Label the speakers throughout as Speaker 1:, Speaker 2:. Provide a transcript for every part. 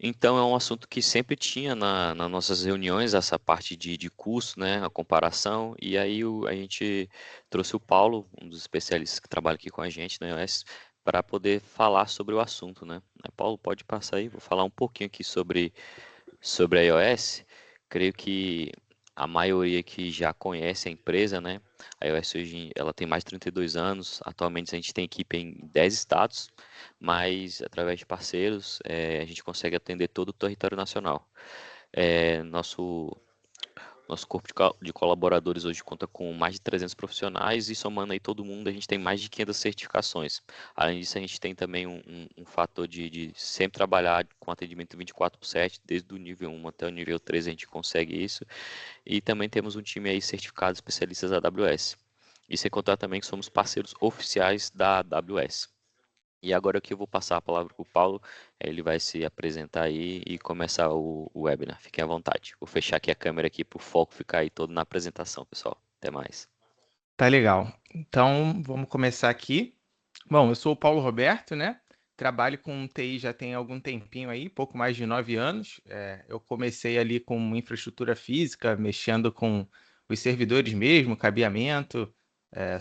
Speaker 1: Então é um assunto que sempre tinha nas nossas reuniões, essa parte de custo, né, a comparação, e aí a gente trouxe o Paulo, um dos especialistas que trabalha aqui com a gente na iOS, para poder falar sobre o assunto, né. Paulo, pode passar aí, vou falar um pouquinho aqui sobre a iOS. Creio que a maioria que já conhece a empresa, né? A iOS hoje ela tem mais de 32 anos. Atualmente a gente tem equipe em 10 estados, mas através de parceiros a gente consegue atender todo o território nacional. Nosso corpo de colaboradores hoje conta com mais de 300 profissionais e somando aí todo mundo, a gente tem mais de 500 certificações. Além disso, a gente tem também um fator de sempre trabalhar com atendimento 24/7, desde o nível 1 até o nível 3 a gente consegue isso. E também temos um time aí certificado especialistas da AWS. E sem contar também que somos parceiros oficiais da AWS. E agora que eu vou passar a palavra para o Paulo, ele vai se apresentar aí e começar o webinar. Fiquem à vontade. Vou fechar aqui a câmera aqui para o foco ficar aí todo na apresentação, pessoal. Até mais.
Speaker 2: Tá legal. Então, vamos começar aqui. Bom, eu sou o Paulo Roberto, né? Trabalho com TI já tem algum tempinho aí, pouco mais de 9 anos. Eu comecei ali com infraestrutura física, mexendo com os servidores mesmo, cabeamento,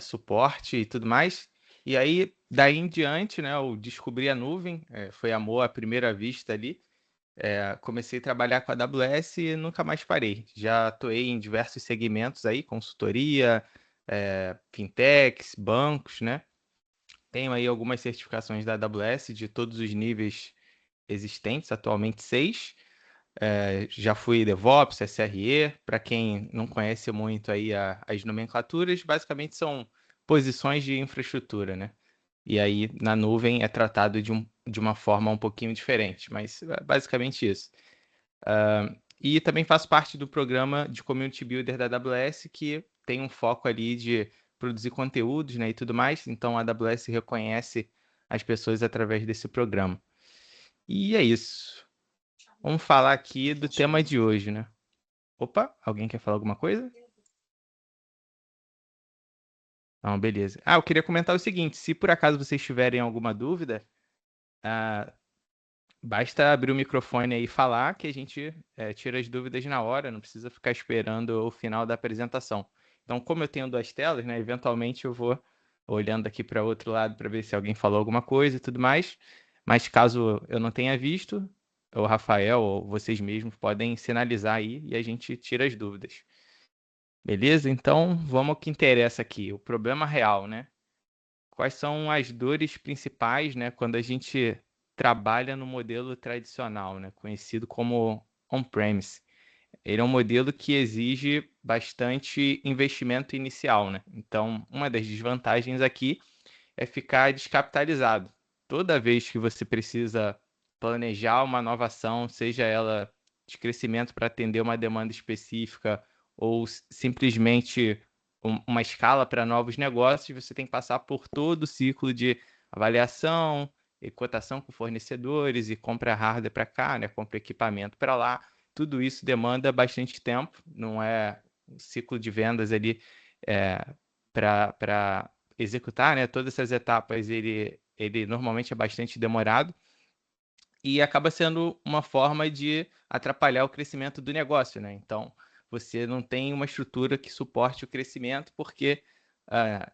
Speaker 2: suporte e tudo mais. E aí, daí em diante, né, eu descobri a nuvem, foi amor à primeira vista ali. Comecei a trabalhar com a AWS e nunca mais parei. Já atuei em diversos segmentos aí, consultoria, fintechs, bancos, né? Tenho aí algumas certificações da AWS de todos os níveis existentes, atualmente 6. Já fui DevOps, SRE. Para quem não conhece muito aí as nomenclaturas, basicamente são posições de infraestrutura, né? E aí na nuvem é tratado de uma forma um pouquinho diferente, mas é basicamente isso. E também faço parte do programa de Community Builder da AWS, que tem um foco ali de produzir conteúdos, né, e tudo mais. Então, a AWS reconhece as pessoas através desse programa. E é isso. Vamos falar aqui do tema de hoje, né? Opa, alguém quer falar alguma coisa? Não, beleza. Eu queria comentar o seguinte: se por acaso vocês tiverem alguma dúvida, ah, basta abrir o microfone aí e falar que a gente tira as dúvidas na hora, não precisa ficar esperando o final da apresentação. Então, como eu tenho duas telas, né, eventualmente eu vou olhando aqui para o outro lado para ver se alguém falou alguma coisa e tudo mais. Mas caso eu não tenha visto, o Rafael ou vocês mesmos podem sinalizar aí e a gente tira as dúvidas. Beleza? Então, vamos ao que interessa aqui, o problema real, né? Quais são as dores principais, né, quando a gente trabalha no modelo tradicional, né, conhecido como on-premise. Ele é um modelo que exige bastante investimento inicial, né? Então, uma das desvantagens aqui é ficar descapitalizado. Toda vez que você precisa planejar uma nova ação, seja ela de crescimento para atender uma demanda específica ou simplesmente uma escala para novos negócios, você tem que passar por todo o ciclo de avaliação e cotação com fornecedores e compra hardware para cá, né? Compra equipamento para lá. Tudo isso demanda bastante tempo, não é um ciclo de vendas ali para executar, né, todas essas etapas, ele normalmente é bastante demorado e acaba sendo uma forma de atrapalhar o crescimento do negócio, né? Então, você não tem uma estrutura que suporte o crescimento, porque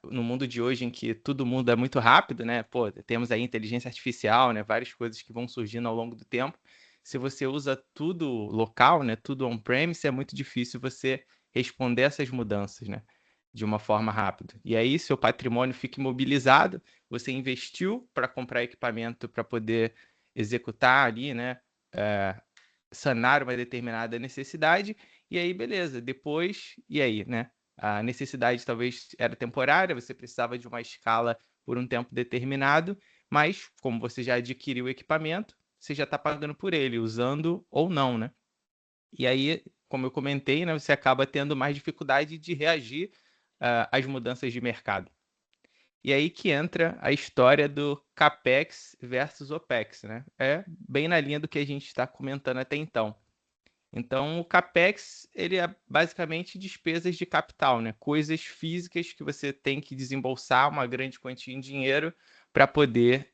Speaker 2: no mundo de hoje em que tudo muda muito rápido, né? Pô, temos aí inteligência artificial, né? Várias coisas que vão surgindo ao longo do tempo. Se você usa tudo local, né? Tudo on-premise, é muito difícil você responder essas mudanças, né? De uma forma rápida. E aí, seu patrimônio fica imobilizado, você investiu para comprar equipamento para poder executar ali, né? Sanar uma determinada necessidade, e aí, beleza, depois, e aí, né? A necessidade talvez era temporária, você precisava de uma escala por um tempo determinado, mas como você já adquiriu o equipamento, você já está pagando por ele, usando ou não, né? E aí, como eu comentei, né, você acaba tendo mais dificuldade de reagir às mudanças de mercado. E aí que entra a história do CAPEX versus OPEX, né? É bem na linha do que a gente está comentando até então. Então, o CAPEX, ele é basicamente despesas de capital, né? Coisas físicas que você tem que desembolsar uma grande quantia em dinheiro para poder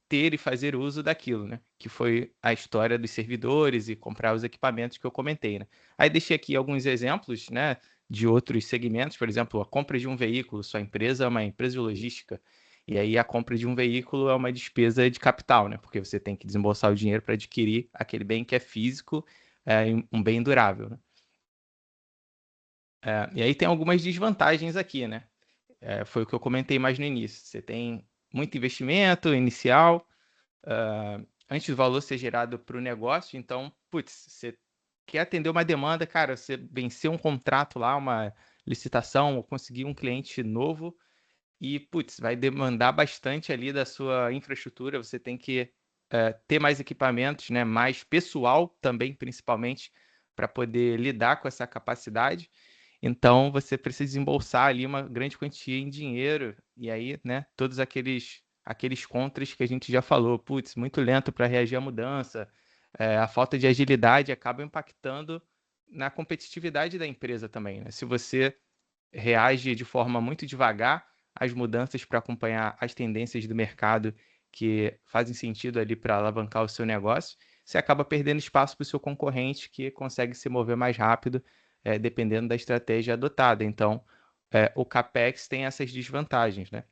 Speaker 2: ter e fazer uso daquilo, né? Que foi a história dos servidores e comprar os equipamentos que eu comentei, né? Aí deixei aqui alguns exemplos, né, de outros segmentos, por exemplo, a compra de um veículo, sua empresa é uma empresa de logística, e aí a compra de um veículo é uma despesa de capital, né? Porque você tem que desembolsar o dinheiro para adquirir aquele bem que é físico, um bem durável, né? E aí tem algumas desvantagens aqui, né? Foi o que eu comentei mais no início. Você tem muito investimento inicial, antes do valor ser gerado para o negócio, então, putz, você quer atender uma demanda, cara, você venceu um contrato lá, uma licitação, ou conseguir um cliente novo, e, putz, vai demandar bastante ali da sua infraestrutura, você tem que ter mais equipamentos, né, mais pessoal também, principalmente, para poder lidar com essa capacidade. Então, você precisa desembolsar ali uma grande quantia em dinheiro, e aí, né, todos aqueles contras que a gente já falou, putz, muito lento para reagir à mudança, a falta de agilidade acaba impactando na competitividade da empresa também, né? Se você reage de forma muito devagar às mudanças para acompanhar as tendências do mercado que fazem sentido ali para alavancar o seu negócio, você acaba perdendo espaço para o seu concorrente que consegue se mover mais rápido, dependendo da estratégia adotada. Então, o CAPEX tem essas desvantagens, né?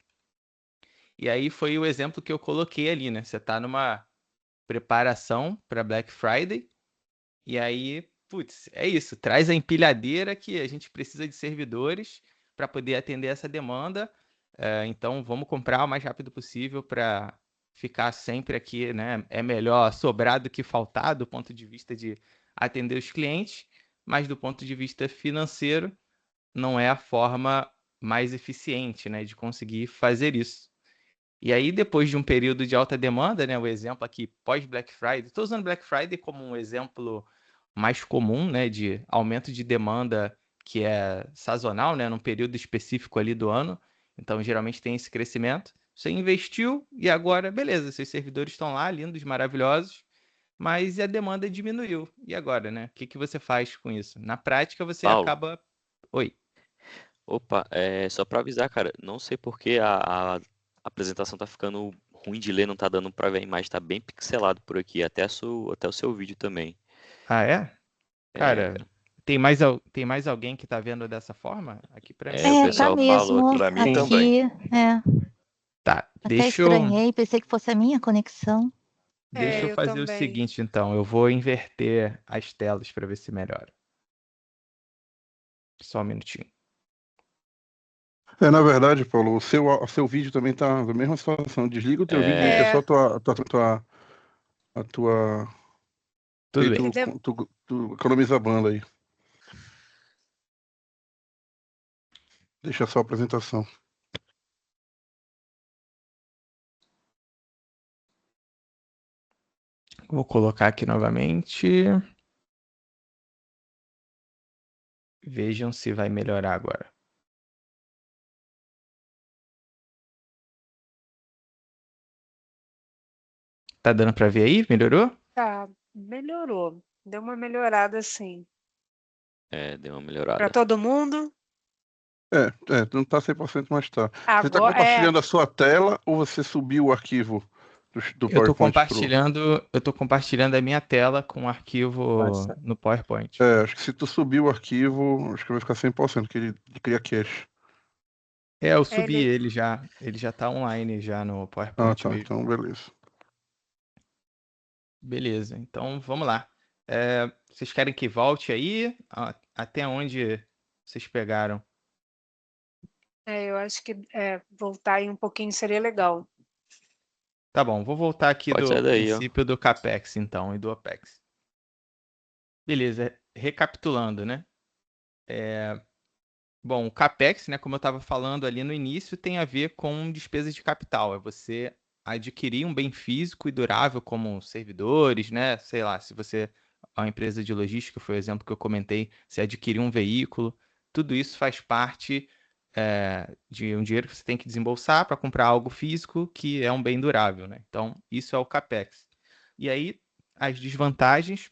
Speaker 2: E aí foi o exemplo que eu coloquei ali, né? Você está numa preparação para Black Friday, e aí, putz, é isso, traz a empilhadeira que a gente precisa de servidores para poder atender essa demanda. Então, vamos comprar o mais rápido possível para ficar sempre aqui, né? É melhor sobrar do que faltar do ponto de vista de atender os clientes, mas do ponto de vista financeiro, não é a forma mais eficiente, né, de conseguir fazer isso. E aí, depois de um período de alta demanda, né, o exemplo aqui pós-Black Friday, estou usando Black Friday como um exemplo mais comum, né, de aumento de demanda que é sazonal, né, num período específico ali do ano. Então, geralmente tem esse crescimento. Você investiu e agora, beleza, seus servidores estão lá, lindos, maravilhosos, mas a demanda diminuiu. E agora, né? O que que você faz com isso? Na prática, você
Speaker 1: Paulo,
Speaker 2: acaba. Oi.
Speaker 1: opa, só para avisar, cara, não sei por que a apresentação tá ficando ruim de ler, não tá dando para ver a imagem, tá bem pixelado por aqui, até o seu vídeo também.
Speaker 2: Ah, é?
Speaker 1: É,
Speaker 2: Cara,
Speaker 1: cara.
Speaker 2: tem mais alguém que tá vendo dessa forma? Aqui pra mim
Speaker 1: O
Speaker 2: tá
Speaker 3: Tá
Speaker 1: pessoal
Speaker 2: bem.
Speaker 1: falou
Speaker 3: mesmo.
Speaker 1: aqui
Speaker 4: Para
Speaker 1: que
Speaker 4: mim
Speaker 1: tem.
Speaker 4: também.
Speaker 3: Aqui,
Speaker 2: Tá,
Speaker 3: até estranhei, pensei que fosse a minha conexão.
Speaker 2: deixa eu
Speaker 5: Eu
Speaker 2: fazer o
Speaker 5: também.
Speaker 2: seguinte, então. Eu vou inverter as telas para ver se melhora. Só um minutinho.
Speaker 4: Na verdade, Paulo, o seu vídeo também tá na mesma situação. Desliga o teu vídeo, deixa
Speaker 1: É,
Speaker 4: só
Speaker 5: É,
Speaker 4: a tua. Que
Speaker 2: Tudo
Speaker 4: aí
Speaker 2: bem.
Speaker 4: tu economiza a banda aí. Deixa só a apresentação.
Speaker 2: Vou colocar aqui novamente. Vejam se vai melhorar agora. Tá dando para ver aí? Melhorou?
Speaker 5: tá, melhorou. Deu uma melhorada sim.
Speaker 1: deu uma
Speaker 5: Para
Speaker 1: melhorada.
Speaker 5: todo mundo.
Speaker 4: Não tá 100%, mas tá. Você tá
Speaker 5: Agora
Speaker 4: compartilhando a sua tela ou você subiu o arquivo do
Speaker 2: Eu tô
Speaker 4: PowerPoint pro.
Speaker 2: compartilhando a minha tela com o arquivo
Speaker 4: Nossa.
Speaker 2: no PowerPoint.
Speaker 4: Acho que se tu subir o arquivo, acho que vai ficar 100%, que ele cria cache.
Speaker 2: Eu subi
Speaker 5: ele
Speaker 2: ele já. Ele já tá online já no
Speaker 4: Ah,
Speaker 2: PowerPoint
Speaker 4: tá.
Speaker 2: mesmo.
Speaker 4: Então, beleza.
Speaker 2: Beleza, então vamos lá. Vocês querem que volte aí? Até onde vocês pegaram?
Speaker 5: eu acho que voltar aí um pouquinho seria legal.
Speaker 2: Tá bom, vou voltar aqui
Speaker 1: Pode
Speaker 2: do
Speaker 1: sair daí, ó.
Speaker 2: princípio do CAPEX, então, e do OPEX. Beleza, recapitulando, né? Bom, o CAPEX, né, como eu estava falando ali no início, tem a ver com despesas de capital. É você adquirir um bem físico e durável, como servidores, né? Sei lá, se você é uma empresa de logística, foi o exemplo que eu comentei, você adquirir um veículo, tudo isso faz parte de um dinheiro que você tem que desembolsar para comprar algo físico que é um bem durável, né? Então, isso é o CAPEX. E aí, as desvantagens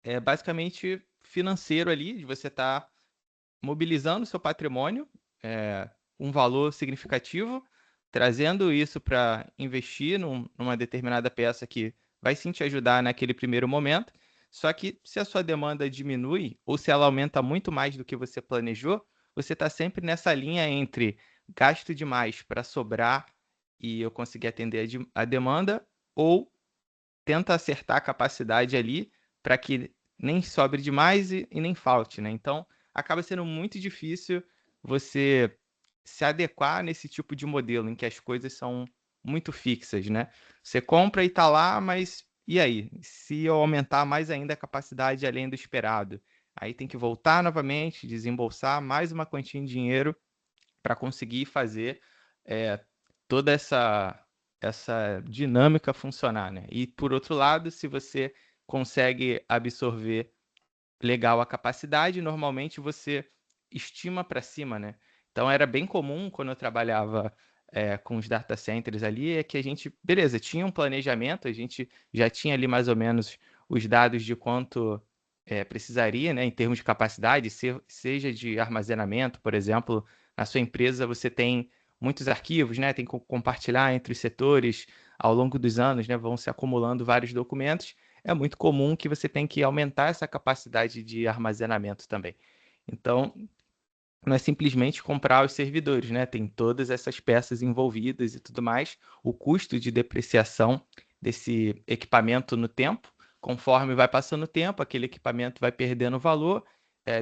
Speaker 2: é basicamente financeiro ali, de você estar mobilizando seu patrimônio, um valor significativo, trazendo isso para investir numa determinada peça que vai sim te ajudar naquele primeiro momento. Só que se a sua demanda diminui ou se ela aumenta muito mais do que você planejou, você está sempre nessa linha entre gasto demais para sobrar e eu conseguir atender a demanda, ou tenta acertar a capacidade ali para que nem sobre demais e nem falte, né? Então, acaba sendo muito difícil você se adequar nesse tipo de modelo em que as coisas são muito fixas, né? Você compra e está lá, mas e aí? Se eu aumentar mais ainda a capacidade além do esperado, aí tem que voltar novamente, desembolsar mais uma quantia em dinheiro para conseguir fazer toda essa dinâmica funcionar, né? E por outro lado, se você consegue absorver legal a capacidade, normalmente você estima para cima, né? Então era bem comum quando eu trabalhava com os data centers ali, é que a gente, beleza, tinha um planejamento, a gente já tinha ali mais ou menos os dados de quanto precisaria, né, em termos de capacidade, seja de armazenamento, por exemplo, na sua empresa você tem muitos arquivos, né, tem que compartilhar entre os setores ao longo dos anos, né, vão se acumulando vários documentos. É muito comum que você tenha que aumentar essa capacidade de armazenamento também. Então, não é simplesmente comprar os servidores, né? Tem todas essas peças envolvidas e tudo mais. O custo de depreciação desse equipamento no tempo, conforme vai passando o tempo, aquele equipamento vai perdendo valor.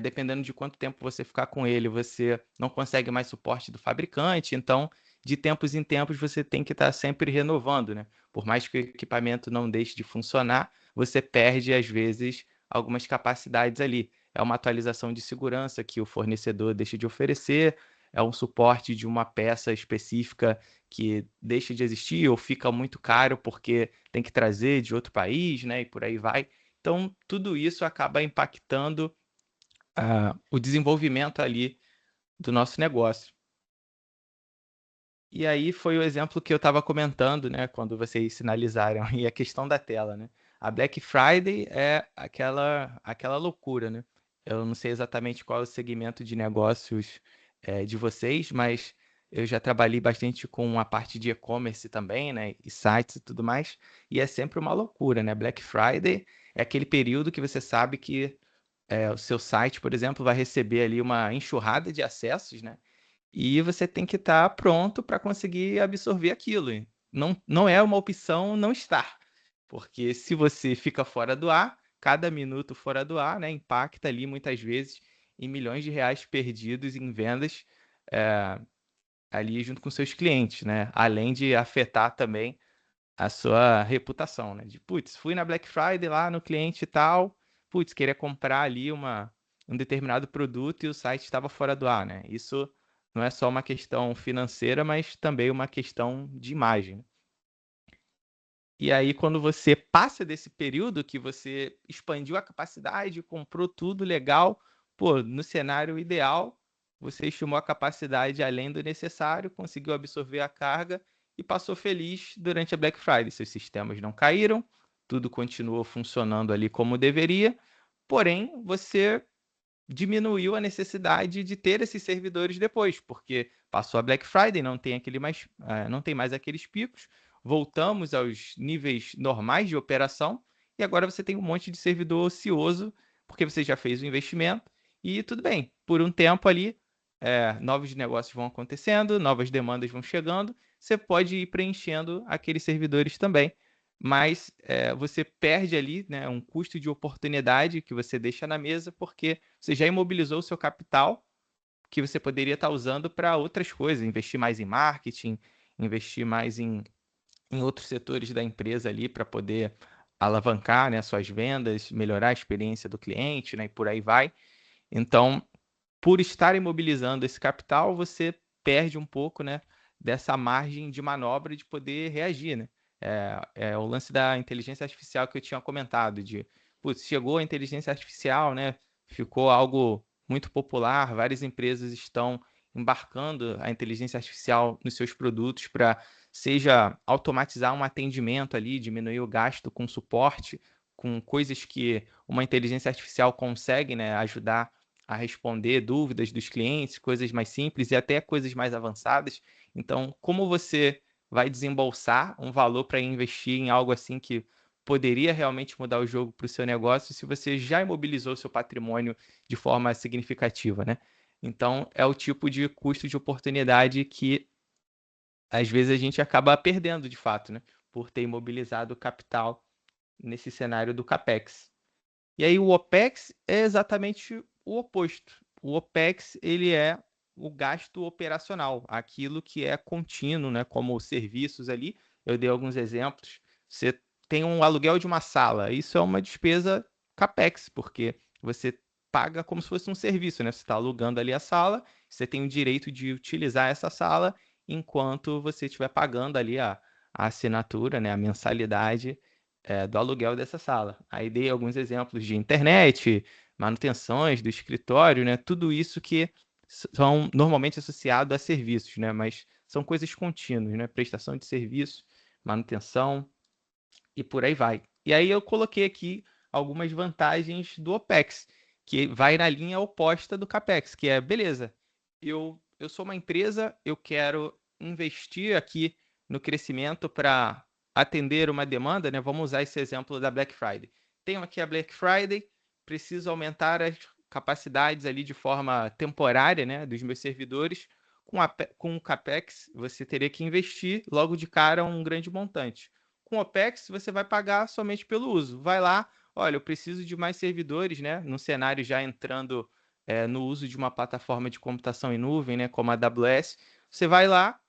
Speaker 2: Dependendo de quanto tempo você ficar com ele, você não consegue mais suporte do fabricante. Então, de tempos em tempos, você tem que estar sempre renovando, né? Por mais que o equipamento não deixe de funcionar, você perde, às vezes, algumas capacidades ali. É uma atualização de segurança que o fornecedor deixa de oferecer, é um suporte de uma peça específica que deixa de existir ou fica muito caro porque tem que trazer de outro país, né? E por aí vai. Então, tudo isso acaba impactando o desenvolvimento ali do nosso negócio. E aí foi o exemplo que eu estava comentando, né, quando vocês sinalizaram, e a questão da tela, né? A Black Friday é aquela loucura, né? Eu não sei exatamente qual é o segmento de negócios de vocês, mas eu já trabalhei bastante com a parte de e-commerce também, né, e sites e tudo mais, e é sempre uma loucura, né? Black Friday é aquele período que você sabe que o seu site, por exemplo, vai receber ali uma enxurrada de acessos, né? E você tem que estar pronto para conseguir absorver aquilo. E não é uma opção não estar, porque se você fica fora do ar, cada minuto fora do ar, né, impacta ali muitas vezes em milhões de reais perdidos em vendas ali junto com seus clientes, né? Além de afetar também a sua reputação, né? De, putz, fui na Black Friday lá no cliente e tal, putz, queria comprar ali um determinado produto e o site estava fora do ar, né? Isso não é só uma questão financeira, mas também uma questão de imagem. E aí, quando você passa desse período que você expandiu a capacidade, comprou tudo legal, pô, no cenário ideal, você estimou a capacidade além do necessário, conseguiu absorver a carga e passou feliz durante a Black Friday. Seus sistemas não caíram, tudo continuou funcionando ali como deveria, porém, você diminuiu a necessidade de ter esses servidores depois, porque passou a Black Friday, não tem mais aqueles picos, voltamos aos níveis normais de operação e agora você tem um monte de servidor ocioso, porque você já fez o investimento e tudo bem, por um tempo ali, novos negócios vão acontecendo, novas demandas vão chegando, você pode ir preenchendo aqueles servidores também, mas você perde ali, né, um custo de oportunidade que você deixa na mesa, porque você já imobilizou o seu capital que você poderia estar usando para outras coisas, investir mais em marketing, investir mais em outros setores da empresa ali para poder alavancar, né, suas vendas, melhorar a experiência do cliente, né, e por aí vai. Então, por estar imobilizando esse capital, você perde um pouco, né, dessa margem de manobra de poder reagir, né? É o lance da inteligência artificial que eu tinha comentado, de, putz, chegou a inteligência artificial, né? Ficou algo muito popular, várias empresas estão embarcando a inteligência artificial nos seus produtos para, seja automatizar um atendimento ali, diminuir o gasto com suporte, com coisas que uma inteligência artificial consegue, né, ajudar a responder dúvidas dos clientes, coisas mais simples e até coisas mais avançadas. Então, como você vai desembolsar um valor para investir em algo assim que poderia realmente mudar o jogo para o seu negócio se você já imobilizou seu patrimônio de forma significativa, né? Então, é o tipo de custo de oportunidade que às vezes a gente acaba perdendo de fato, né? Por ter imobilizado o capital nesse cenário do CAPEX. E aí o OPEX é exatamente o oposto. O OPEX, ele é o gasto operacional, aquilo que é contínuo, né? Como os serviços ali. Eu dei alguns exemplos. Você tem um aluguel de uma sala, isso é uma despesa CAPEX, porque você paga como se fosse um serviço, né? Você está alugando ali a sala, você tem o direito de utilizar essa sala enquanto você estiver pagando ali a assinatura, né? A mensalidade do aluguel dessa sala. Aí dei alguns exemplos de internet, manutenções do escritório, né? Tudo isso que são normalmente associados a serviços, né? Mas são coisas contínuas, né? Prestação de serviço, manutenção e por aí vai. E aí eu coloquei aqui algumas vantagens do OPEX, que vai na linha oposta do CAPEX, que é, beleza, eu sou uma empresa, eu quero investir aqui no crescimento para atender uma demanda, né? Vamos usar esse exemplo da Black Friday. Tenho aqui a Black Friday, preciso aumentar as capacidades ali de forma temporária, né, dos meus servidores. Com o CAPEX, você teria que investir logo de cara um grande montante. Com o OPEX, você vai pagar somente pelo uso. Vai lá, olha, eu preciso de mais servidores, né? Num cenário já entrando no uso de uma plataforma de computação em nuvem, né, como a AWS, você vai lá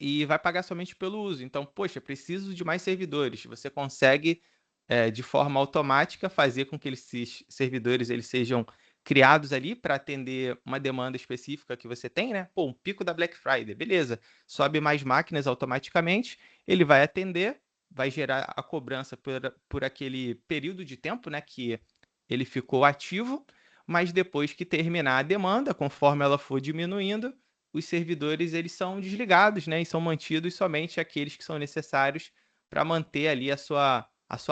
Speaker 2: e vai pagar somente pelo uso. Então, poxa, preciso de mais servidores. Você consegue, de forma automática, fazer com que esses servidores eles sejam criados ali para atender uma demanda específica que você tem, né? Pô, um pico da Black Friday, beleza. Sobe mais máquinas automaticamente, ele vai atender, vai gerar a cobrança por aquele período de tempo, né, que ele ficou ativo, mas depois que terminar a demanda, conforme ela for diminuindo, os servidores eles são desligados, né, e são mantidos somente aqueles que são necessários para manter ali a sua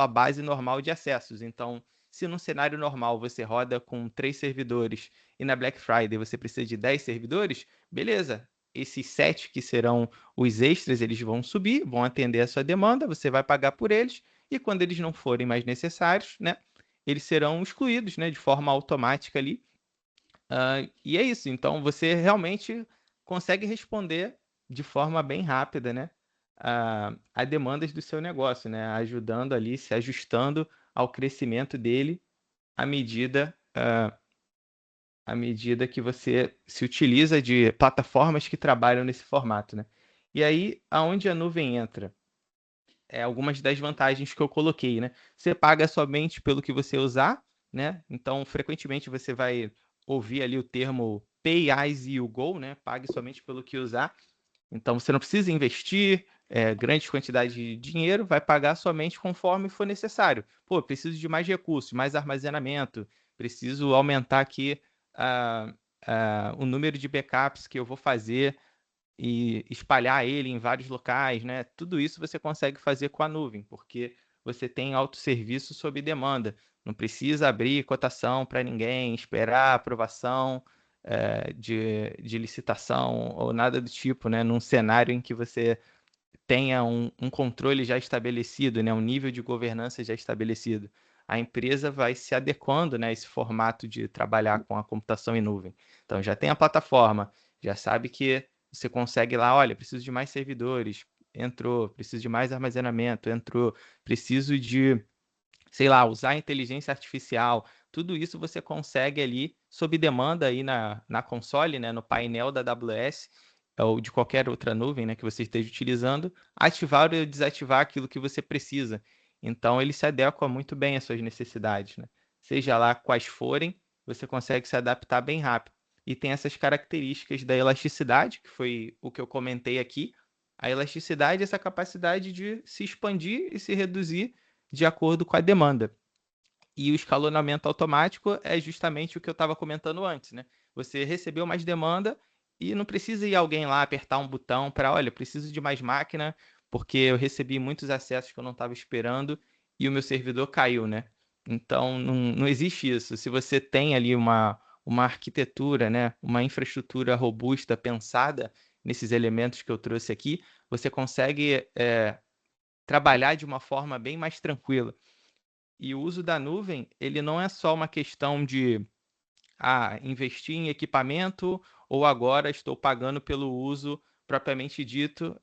Speaker 2: base normal de acessos. Então, se num cenário normal você roda com 3 servidores e na Black Friday você precisa de 10 servidores, beleza. Esses 7 que serão os extras, eles vão subir, vão atender a sua demanda, você vai pagar por eles, e quando eles não forem mais necessários, né, eles serão excluídos, né, de forma automática ali. E é isso. Então, você realmente consegue responder de forma bem rápida, né, a demandas do seu negócio, né, ajudando ali, se ajustando ao crescimento dele à medida, à medida que você se utiliza de plataformas que trabalham nesse formato, né. E aí, aonde a nuvem entra? Algumas das vantagens que eu coloquei, né? Você paga somente pelo que você usar, né? Então, frequentemente você vai ouvir ali o termo pay as you go, né? Pague somente pelo que usar. Então, você não precisa investir grandes quantidades de dinheiro, vai pagar somente conforme for necessário. Pô, preciso de mais recursos, mais armazenamento, preciso aumentar aqui o número de backups que eu vou fazer e espalhar ele em vários locais, né? Tudo isso você consegue fazer com a nuvem, porque você tem autosserviço sob demanda. Não precisa abrir cotação para ninguém, esperar aprovação de licitação ou nada do tipo, né? Num cenário em que você tenha um controle já estabelecido, né? Um nível de governança já estabelecido. A empresa vai se adequando, né, a esse formato de trabalhar com a computação em nuvem. Então, já tem a plataforma, já sabe que você consegue lá, olha, preciso de mais servidores, entrou, preciso de mais armazenamento, entrou, preciso de, sei lá, usar inteligência artificial. Tudo isso você consegue ali, sob demanda aí na console, né, no painel da AWS, ou de qualquer outra nuvem, né, que você esteja utilizando, ativar ou desativar aquilo que você precisa. Então, ele se adequa muito bem às suas necessidades, né? Seja lá quais forem, você consegue se adaptar bem rápido. E tem essas características da elasticidade, que foi o que eu comentei aqui. A elasticidade é essa capacidade de se expandir e se reduzir de acordo com a demanda. E o escalonamento automático é justamente o que eu estava comentando antes, né? Você recebeu mais demanda e não precisa ir alguém lá apertar um botão para, olha, preciso de mais máquina porque eu recebi muitos acessos que eu não estava esperando e o meu servidor caiu, né? Então, não existe isso. Se você tem ali uma arquitetura, né, uma infraestrutura robusta, pensada, nesses elementos que eu trouxe aqui, você consegue trabalhar de uma forma bem mais tranquila. E o uso da nuvem, ele não é só uma questão de investir em equipamento ou agora estou pagando pelo uso propriamente dito.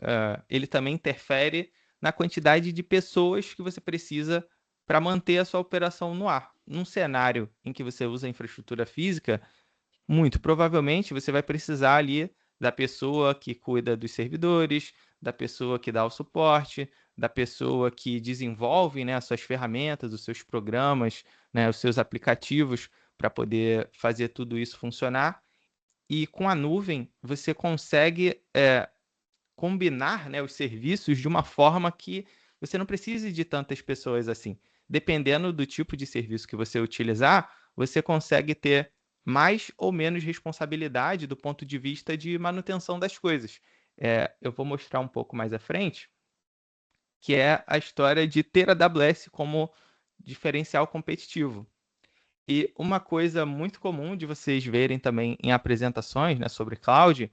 Speaker 2: Ele também interfere na quantidade de pessoas que você precisa para manter a sua operação no ar. Num cenário em que você usa infraestrutura física, muito provavelmente você vai precisar ali da pessoa que cuida dos servidores, da pessoa que dá o suporte, da pessoa que desenvolve, né, as suas ferramentas, os seus programas, né, os seus aplicativos para poder fazer tudo isso funcionar. E com a nuvem você consegue combinar, né, os serviços de uma forma que você não precise de tantas pessoas assim. Dependendo do tipo de serviço que você utilizar, você consegue ter mais ou menos responsabilidade do ponto de vista de manutenção das coisas. Eu vou mostrar um pouco mais à frente, que é a história de ter a AWS como diferencial competitivo. E uma coisa muito comum de vocês verem também em apresentações, né, sobre cloud,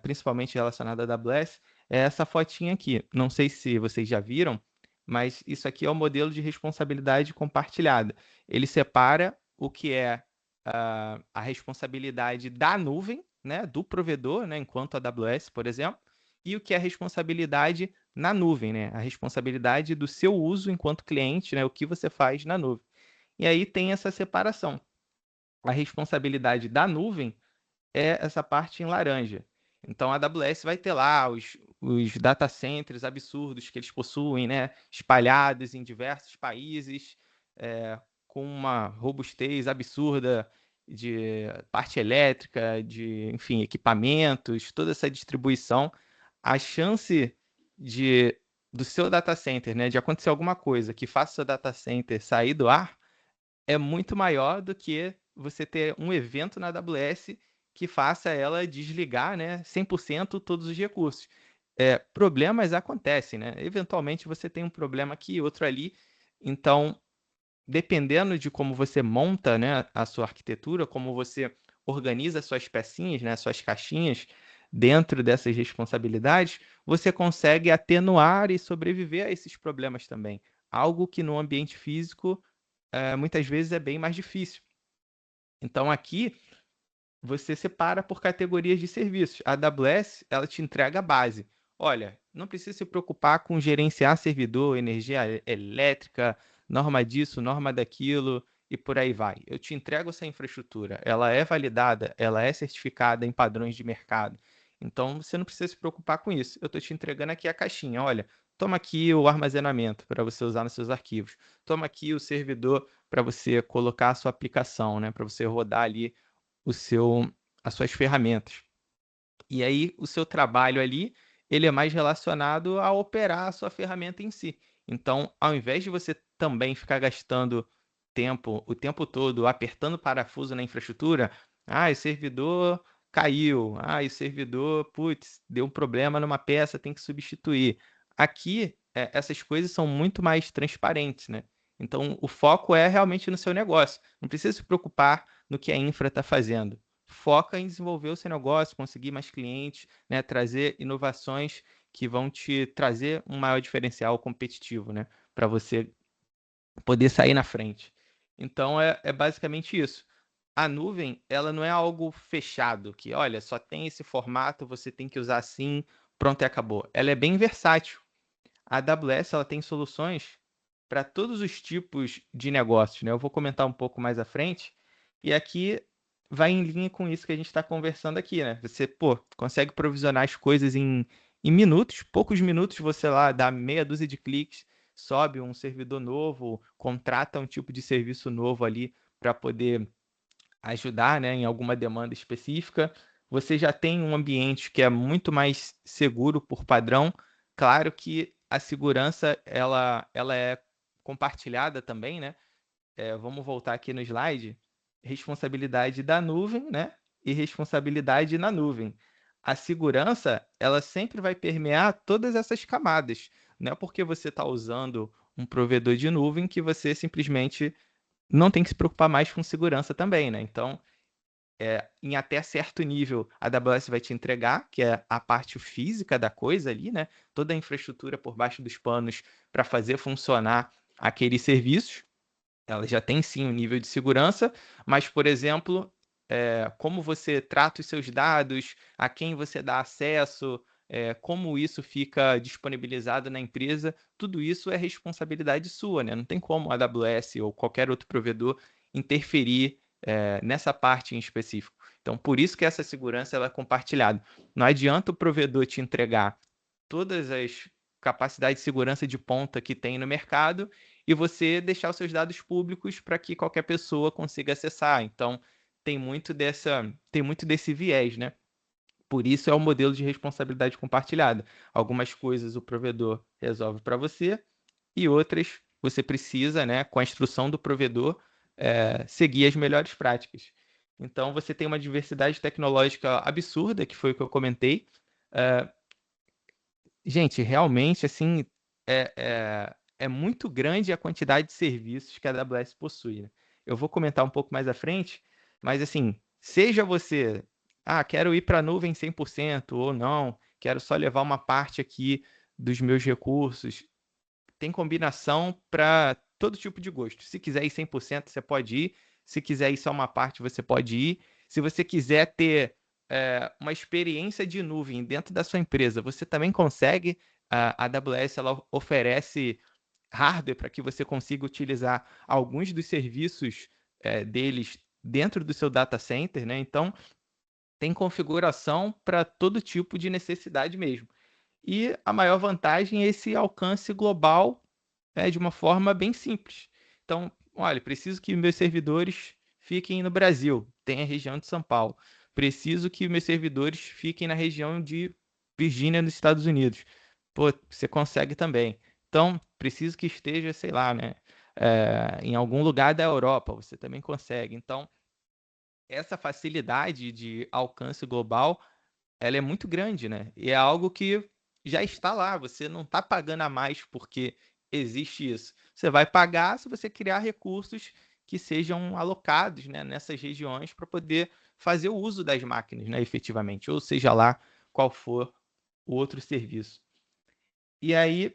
Speaker 2: principalmente relacionada à AWS, é essa fotinha aqui. Não sei se vocês já viram, mas isso aqui é o modelo de responsabilidade compartilhada. Ele separa o que é a responsabilidade da nuvem, né, do provedor, né, enquanto a AWS, por exemplo, e o que é a responsabilidade na nuvem, né, a responsabilidade do seu uso enquanto cliente, né, o que você faz na nuvem. E aí tem essa separação. A responsabilidade da nuvem é essa parte em laranja. Então a AWS vai ter lá os data centers absurdos que eles possuem, né, espalhados em diversos países, com uma robustez absurda de parte elétrica, de, enfim, equipamentos, toda essa distribuição. A chance do seu data center, né, de acontecer alguma coisa que faça o seu data center sair do ar é muito maior do que você ter um evento na AWS que faça ela desligar, né, 100% todos os recursos. Problemas acontecem, né? Eventualmente você tem um problema aqui, outro ali. Então, dependendo de como você monta, né, a sua arquitetura, como você organiza suas pecinhas, né, suas caixinhas dentro dessas responsabilidades, você consegue atenuar e sobreviver a esses problemas também. Algo que no ambiente físico muitas vezes é bem mais difícil. Então aqui você separa por categorias de serviços. A AWS, ela te entrega a base. Olha, não precisa se preocupar com gerenciar servidor, energia elétrica, norma disso, norma daquilo e por aí vai. Eu te entrego essa infraestrutura. Ela é validada, ela é certificada em padrões de mercado. Então você não precisa se preocupar com isso. Eu estou te entregando aqui a caixinha. Olha, toma aqui o armazenamento para você usar nos seus arquivos. Toma aqui o servidor para você colocar a sua aplicação, né? Para você rodar ali as suas ferramentas. E aí o seu trabalho ali, ele é mais relacionado a operar a sua ferramenta em si. Então, ao invés de você também ficar gastando tempo, o tempo todo, apertando parafuso na infraestrutura, o servidor caiu, o servidor, putz, deu um problema numa peça, tem que substituir. Aqui, essas coisas são muito mais transparentes, né? Então, o foco é realmente no seu negócio. Não precisa se preocupar no que a infra está fazendo. Foca em desenvolver o seu negócio, conseguir mais clientes, né, trazer inovações que vão te trazer um maior diferencial competitivo, né, para você poder sair na frente. Então, é basicamente isso. A nuvem, ela não é algo fechado, que, olha, só tem esse formato, você tem que usar assim, pronto e acabou. Ela é bem versátil. A AWS, ela tem soluções para todos os tipos de negócios, né? Eu vou comentar um pouco mais à frente. E aqui vai em linha com isso que a gente está conversando aqui, né? Você, consegue provisionar as coisas em minutos, poucos minutos, você lá dá meia dúzia de cliques, sobe um servidor novo, contrata um tipo de serviço novo ali para poder ajudar, né, em alguma demanda específica. Você já tem um ambiente que é muito mais seguro por padrão. Claro que a segurança ela é compartilhada também, né? Vamos voltar aqui no slide. Responsabilidade da nuvem, né? E responsabilidade na nuvem. A segurança, ela sempre vai permear todas essas camadas. Não é porque você está usando um provedor de nuvem que você simplesmente não tem que se preocupar mais com segurança também, né? Então, em até certo nível, a AWS vai te entregar, que é a parte física da coisa ali, né? Toda a infraestrutura por baixo dos panos para fazer funcionar aqueles serviços. Ela já tem sim um nível de segurança, mas, por exemplo, como você trata os seus dados, a quem você dá acesso, como isso fica disponibilizado na empresa, tudo isso é responsabilidade sua, né? Não tem como a AWS ou qualquer outro provedor interferir nessa parte em específico. Então, por isso que essa segurança ela é compartilhada. Não adianta o provedor te entregar todas as capacidades de segurança de ponta que tem no mercado e você deixar os seus dados públicos para que qualquer pessoa consiga acessar. Então, tem muito desse viés, né? Por isso é o modelo de responsabilidade compartilhada. Algumas coisas o provedor resolve para você e outras você precisa, né, com a instrução do provedor, seguir as melhores práticas. Então, você tem uma diversidade tecnológica absurda, que foi o que eu comentei. Gente, realmente, assim, é muito grande a quantidade de serviços que a AWS possui, né? Eu vou comentar um pouco mais à frente, mas, assim, seja você, quero ir para a nuvem 100% ou não, quero só levar uma parte aqui dos meus recursos, tem combinação para todo tipo de gosto. Se quiser ir 100%, você pode ir. Se quiser ir só uma parte, você pode ir. Se você quiser ter uma experiência de nuvem dentro da sua empresa, você também consegue. A AWS ela oferece hardware para que você consiga utilizar alguns dos serviços deles dentro do seu data center, né? Então, tem configuração para todo tipo de necessidade mesmo. E a maior vantagem é esse alcance global de uma forma bem simples. Então, olha, preciso que meus servidores fiquem no Brasil, tem a região de São Paulo. Preciso que meus servidores fiquem na região de Virgínia, nos Estados Unidos. Pô, você consegue também. Então, preciso que esteja, sei lá, né, em algum lugar da Europa, você também consegue. Então, essa facilidade de alcance global ela é muito grande, né? E é algo que já está lá. Você não está pagando a mais porque existe isso. Você vai pagar se você criar recursos que sejam alocados, né, nessas regiões para poder fazer o uso das máquinas, né, efetivamente, ou seja lá qual for o outro serviço. E aí,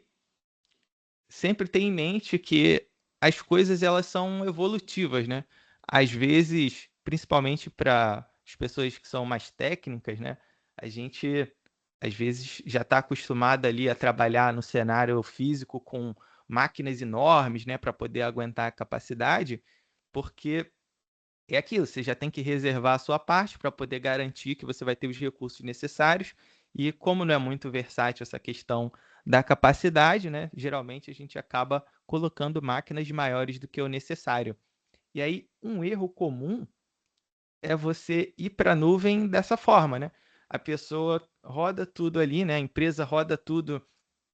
Speaker 2: sempre tem em mente que as coisas elas são evolutivas, né? Às vezes, principalmente para as pessoas que são mais técnicas, né? A gente às vezes já está acostumado ali a trabalhar no cenário físico com máquinas enormes, né, para poder aguentar a capacidade, porque é aquilo, você já tem que reservar a sua parte para poder garantir que você vai ter os recursos necessários. E como não é muito versátil essa questão da capacidade, né? Geralmente a gente acaba colocando máquinas maiores do que o necessário. E aí, um erro comum é você ir para a nuvem dessa forma, né? A pessoa roda tudo ali, né? A empresa roda tudo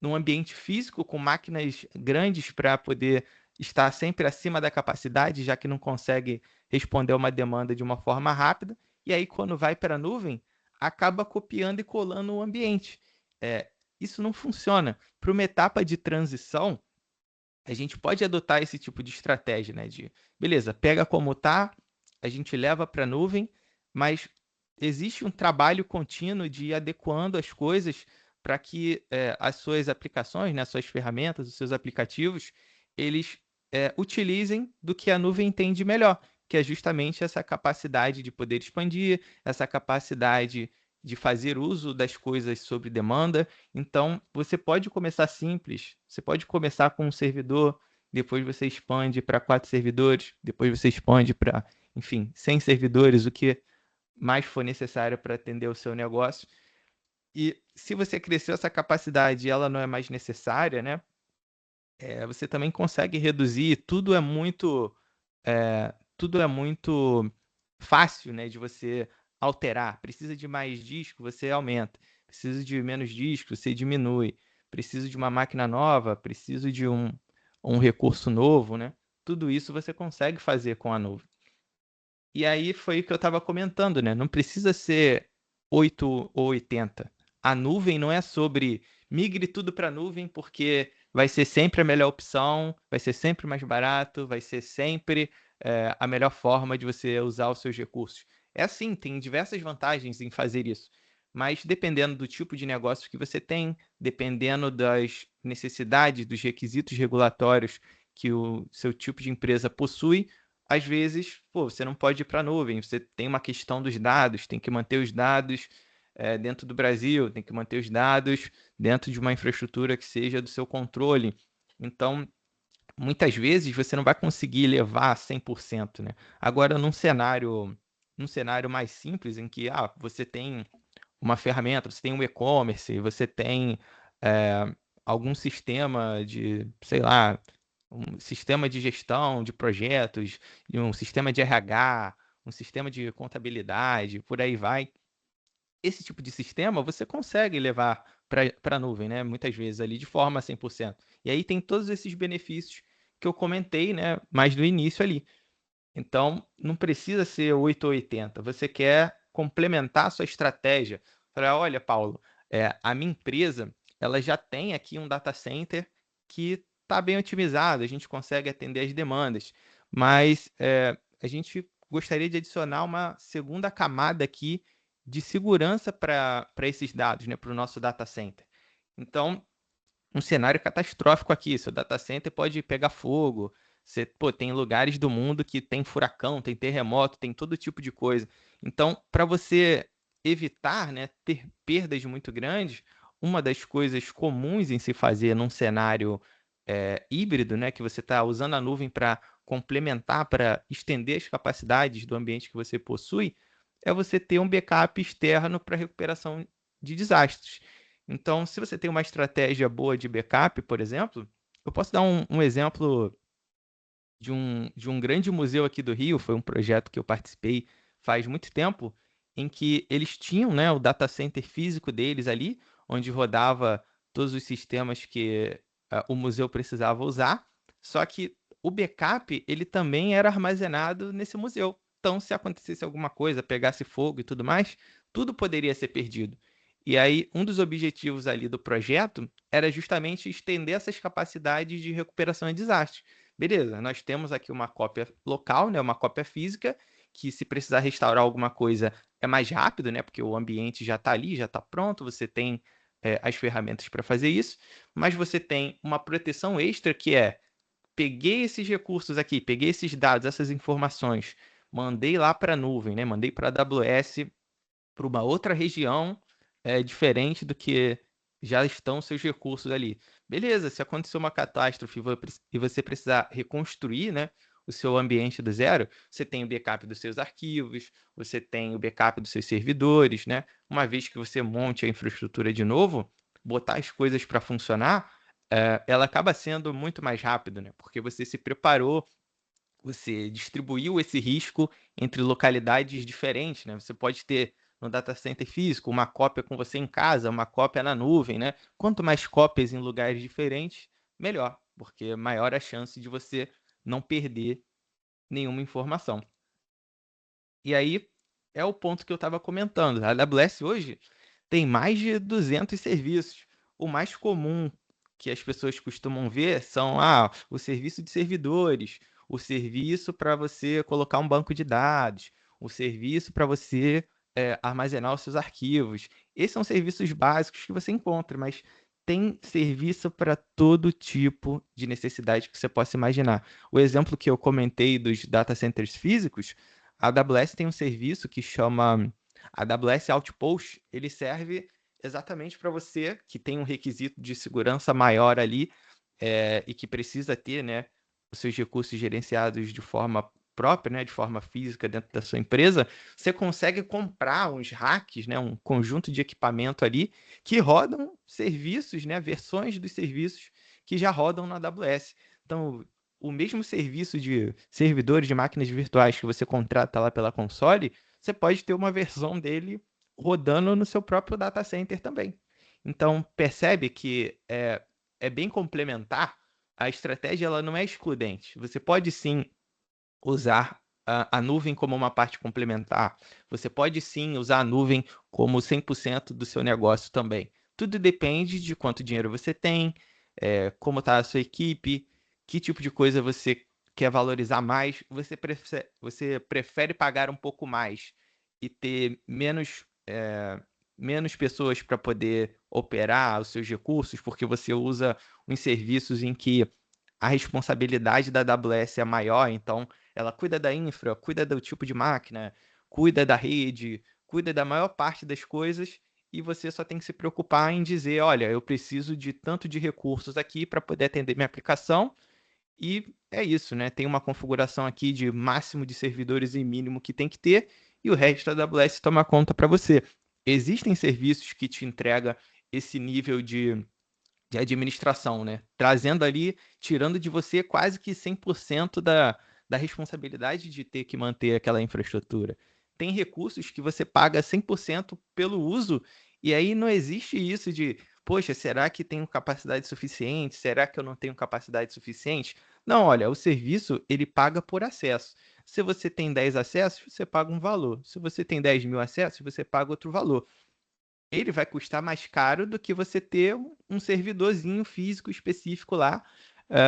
Speaker 2: num ambiente físico com máquinas grandes para poder estar sempre acima da capacidade, já que não consegue responder a uma demanda de uma forma rápida. E aí, quando vai para a nuvem, acaba copiando e colando o ambiente. Isso não funciona. Para uma etapa de transição, a gente pode adotar esse tipo de estratégia, né? De, beleza, pega como está, a gente leva para a nuvem, mas existe um trabalho contínuo de ir adequando as coisas para que as suas aplicações, né, as suas ferramentas, os seus aplicativos, eles utilizem do que a nuvem tem de melhor, que é justamente essa capacidade de poder expandir, essa capacidade de fazer uso das coisas sob demanda. Então, você pode começar simples, você pode começar com um servidor, depois você expande para 4 servidores, depois você expande para, enfim, 100 servidores, o que mais for necessário para atender o seu negócio. E se você cresceu essa capacidade e ela não é mais necessária, né? Você também consegue reduzir. Tudo é muito fácil, né, de você alterar. Precisa de mais disco, você aumenta. Precisa de menos disco, você diminui. Preciso de uma máquina nova, preciso de um recurso novo, né? Tudo isso você consegue fazer com a nuvem. E aí foi o que eu estava comentando, né? Não precisa ser 8 ou 80. A nuvem não é sobre migre tudo para a nuvem, porque vai ser sempre a melhor opção, vai ser sempre mais barato, vai ser sempre a melhor forma de você usar os seus recursos. É assim, tem diversas vantagens em fazer isso. Mas dependendo do tipo de negócio que você tem, dependendo das necessidades, dos requisitos regulatórios que o seu tipo de empresa possui, às vezes, pô, você não pode ir para a nuvem, você tem uma questão dos dados, tem que manter os dados dentro do Brasil, tem que manter os dados dentro de uma infraestrutura que seja do seu controle. Então, muitas vezes você não vai conseguir levar 100%, né? Agora, num cenário mais simples, em que você tem uma ferramenta, você tem um e-commerce, você tem algum sistema de, sei lá, um sistema de gestão de projetos, um sistema de RH, um sistema de contabilidade, por aí vai. Esse tipo de sistema você consegue levar para a nuvem, né? Muitas vezes ali de forma 100%. E aí tem todos esses benefícios que eu comentei, né? Mais no início ali. Então, não precisa ser 8 ou 80. Você quer complementar a sua estratégia. Falar, olha, Paulo, a minha empresa ela já tem aqui um data center que está bem otimizado, a gente consegue atender as demandas, mas a gente gostaria de adicionar uma segunda camada aqui de segurança para esses dados, né, para o nosso data center. Então, um cenário catastrófico aqui. Seu data center pode pegar fogo. Você, tem lugares do mundo que tem furacão, tem terremoto, tem todo tipo de coisa. Então, para você evitar, né, ter perdas muito grandes, uma das coisas comuns em se fazer num cenário híbrido, né, que você está usando a nuvem para complementar, para estender as capacidades do ambiente que você possui, é você ter um backup externo para recuperação de desastres. Então, se você tem uma estratégia boa de backup, por exemplo, eu posso dar um exemplo de um grande museu aqui do Rio, foi um projeto que eu participei faz muito tempo, em que eles tinham, né, o data center físico deles ali, onde rodava todos os sistemas que o museu precisava usar, só que o backup ele também era armazenado nesse museu. Então, se acontecesse alguma coisa, pegasse fogo e tudo mais, tudo poderia ser perdido. E aí, um dos objetivos ali do projeto era justamente estender essas capacidades de recuperação de desastres. Beleza, nós temos aqui uma cópia local, né, uma cópia física, que se precisar restaurar alguma coisa é mais rápido, né, porque o ambiente já está ali, já está pronto, você tem as ferramentas para fazer isso, mas você tem uma proteção extra que peguei esses recursos aqui, peguei esses dados, essas informações, mandei lá para a nuvem, né, mandei para a AWS, para uma outra região diferente do que já estão seus recursos ali. Beleza, se acontecer uma catástrofe e você precisar reconstruir, né, o seu ambiente do zero, você tem o backup dos seus arquivos, você tem o backup dos seus servidores, né? Uma vez que você monte a infraestrutura de novo, botar as coisas para funcionar, ela acaba sendo muito mais rápido, né? Porque você se preparou, você distribuiu esse risco entre localidades diferentes, né? Você pode ter no data center físico uma cópia com você em casa, uma cópia na nuvem, né? Quanto mais cópias em lugares diferentes, melhor, porque maior a chance de você não perder nenhuma informação. E aí é o ponto que eu estava comentando. A AWS hoje tem mais de 200 serviços. O mais comum que as pessoas costumam ver são o serviço de servidores, o serviço para você colocar um banco de dados, o serviço para você armazenar os seus arquivos. Esses são serviços básicos que você encontra, mas tem serviço para todo tipo de necessidade que você possa imaginar. O exemplo que eu comentei dos data centers físicos, a AWS tem um serviço que chama AWS Outpost. Ele serve exatamente para você que tem um requisito de segurança maior ali e que precisa ter, né, os seus recursos gerenciados de forma própria, né, de forma física dentro da sua empresa. Você consegue comprar uns racks, né, um conjunto de equipamento ali que rodam serviços, né, versões dos serviços que já rodam na AWS. Então, o mesmo serviço de servidores de máquinas virtuais que você contrata lá pela console, você pode ter uma versão dele rodando no seu próprio data center também. Então, percebe que é bem complementar. A estratégia ela não é excludente. Você pode sim usar a nuvem como uma parte complementar. Você pode sim usar a nuvem como 100% do seu negócio também. Tudo depende de quanto dinheiro você tem, como está a sua equipe, que tipo de coisa você quer valorizar mais. Você prefere pagar um pouco mais e ter menos pessoas para poder operar os seus recursos, porque você usa uns serviços em que a responsabilidade da AWS é maior, então ela cuida da infra, cuida do tipo de máquina, cuida da rede, cuida da maior parte das coisas, e você só tem que se preocupar em dizer, olha, eu preciso de tanto de recursos aqui para poder atender minha aplicação, e é isso, né? Tem uma configuração aqui de máximo de servidores e mínimo que tem que ter, e o resto da AWS toma conta para você. Existem serviços que te entregam esse nível de administração, né? Trazendo ali, tirando de você quase que 100% da responsabilidade de ter que manter aquela infraestrutura. Tem recursos que você paga 100% pelo uso, e aí não existe isso de, poxa, será que tenho capacidade suficiente? Será que eu não tenho capacidade suficiente? Não, olha, o serviço, ele paga por acesso. Se você tem 10 acessos, você paga um valor. Se você tem 10.000 acessos, você paga outro valor. Ele vai custar mais caro do que você ter um servidorzinho físico específico lá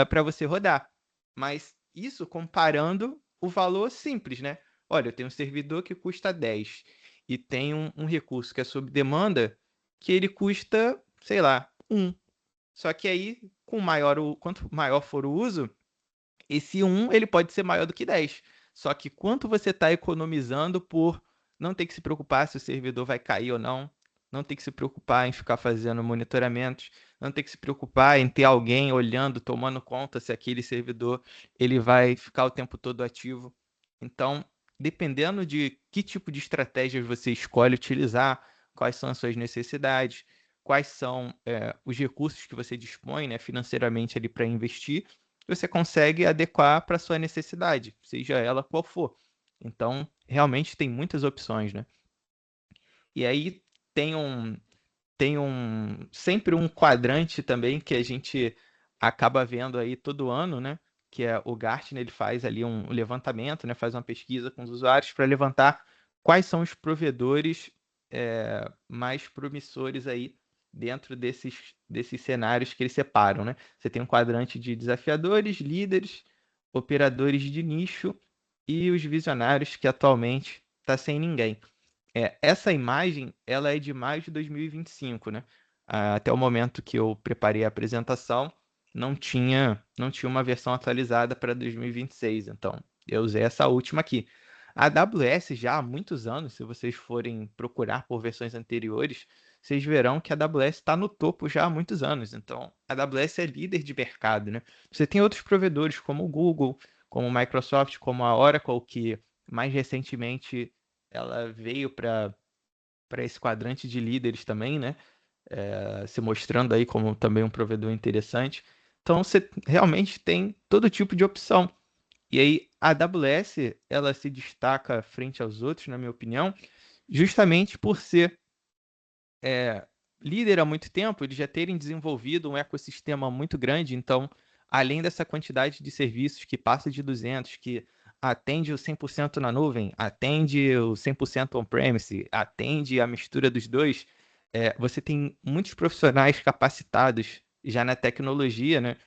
Speaker 2: para você rodar. Mas isso comparando o valor simples, né? Olha, eu tenho um servidor que custa 10 e tem um recurso que é sob demanda que ele custa, sei lá, 1. Só que aí, quanto maior for o uso, esse 1 ele pode ser maior do que 10. Só que quanto você está economizando por não ter que se preocupar se o servidor vai cair ou não ter que se preocupar em ficar fazendo monitoramentos, não ter que se preocupar em ter alguém olhando, tomando conta se aquele servidor ele vai ficar o tempo todo ativo. Então, dependendo de que tipo de estratégias você escolhe utilizar, quais são as suas necessidades, quais são os recursos que você dispõe, né, financeiramente ali para investir, você consegue adequar para sua necessidade, seja ela qual for. Então, realmente tem muitas opções, né? E aí tem sempre um quadrante também que a gente acaba vendo aí todo ano, né? Que é o Gartner, ele faz ali um levantamento, né? Faz uma pesquisa com os usuários para levantar quais são os provedores mais promissores aí dentro desses cenários que eles separam, né? Você tem um quadrante de desafiadores, líderes, operadores de nicho e os visionários, que atualmente está sem ninguém. Essa imagem, ela é de maio de 2025, né? Até o momento que eu preparei a apresentação, não tinha uma versão atualizada para 2026, então eu usei essa última aqui. A AWS já há muitos anos, se vocês forem procurar por versões anteriores, vocês verão que a AWS está no topo já há muitos anos. Então, a AWS é líder de mercado, né? Você tem outros provedores como o Google, como o Microsoft, como a Oracle, que mais recentemente ela veio para esse quadrante de líderes também, né? Se mostrando aí como também um provedor interessante. Então, você realmente tem todo tipo de opção. E aí, a AWS, ela se destaca frente aos outros, na minha opinião, justamente por ser líder há muito tempo, eles já terem desenvolvido um ecossistema muito grande. Então, além dessa quantidade de serviços que passa de 200, que atende o 100% na nuvem, atende o 100% on-premise, atende a mistura dos dois, você tem muitos profissionais capacitados já na tecnologia, né?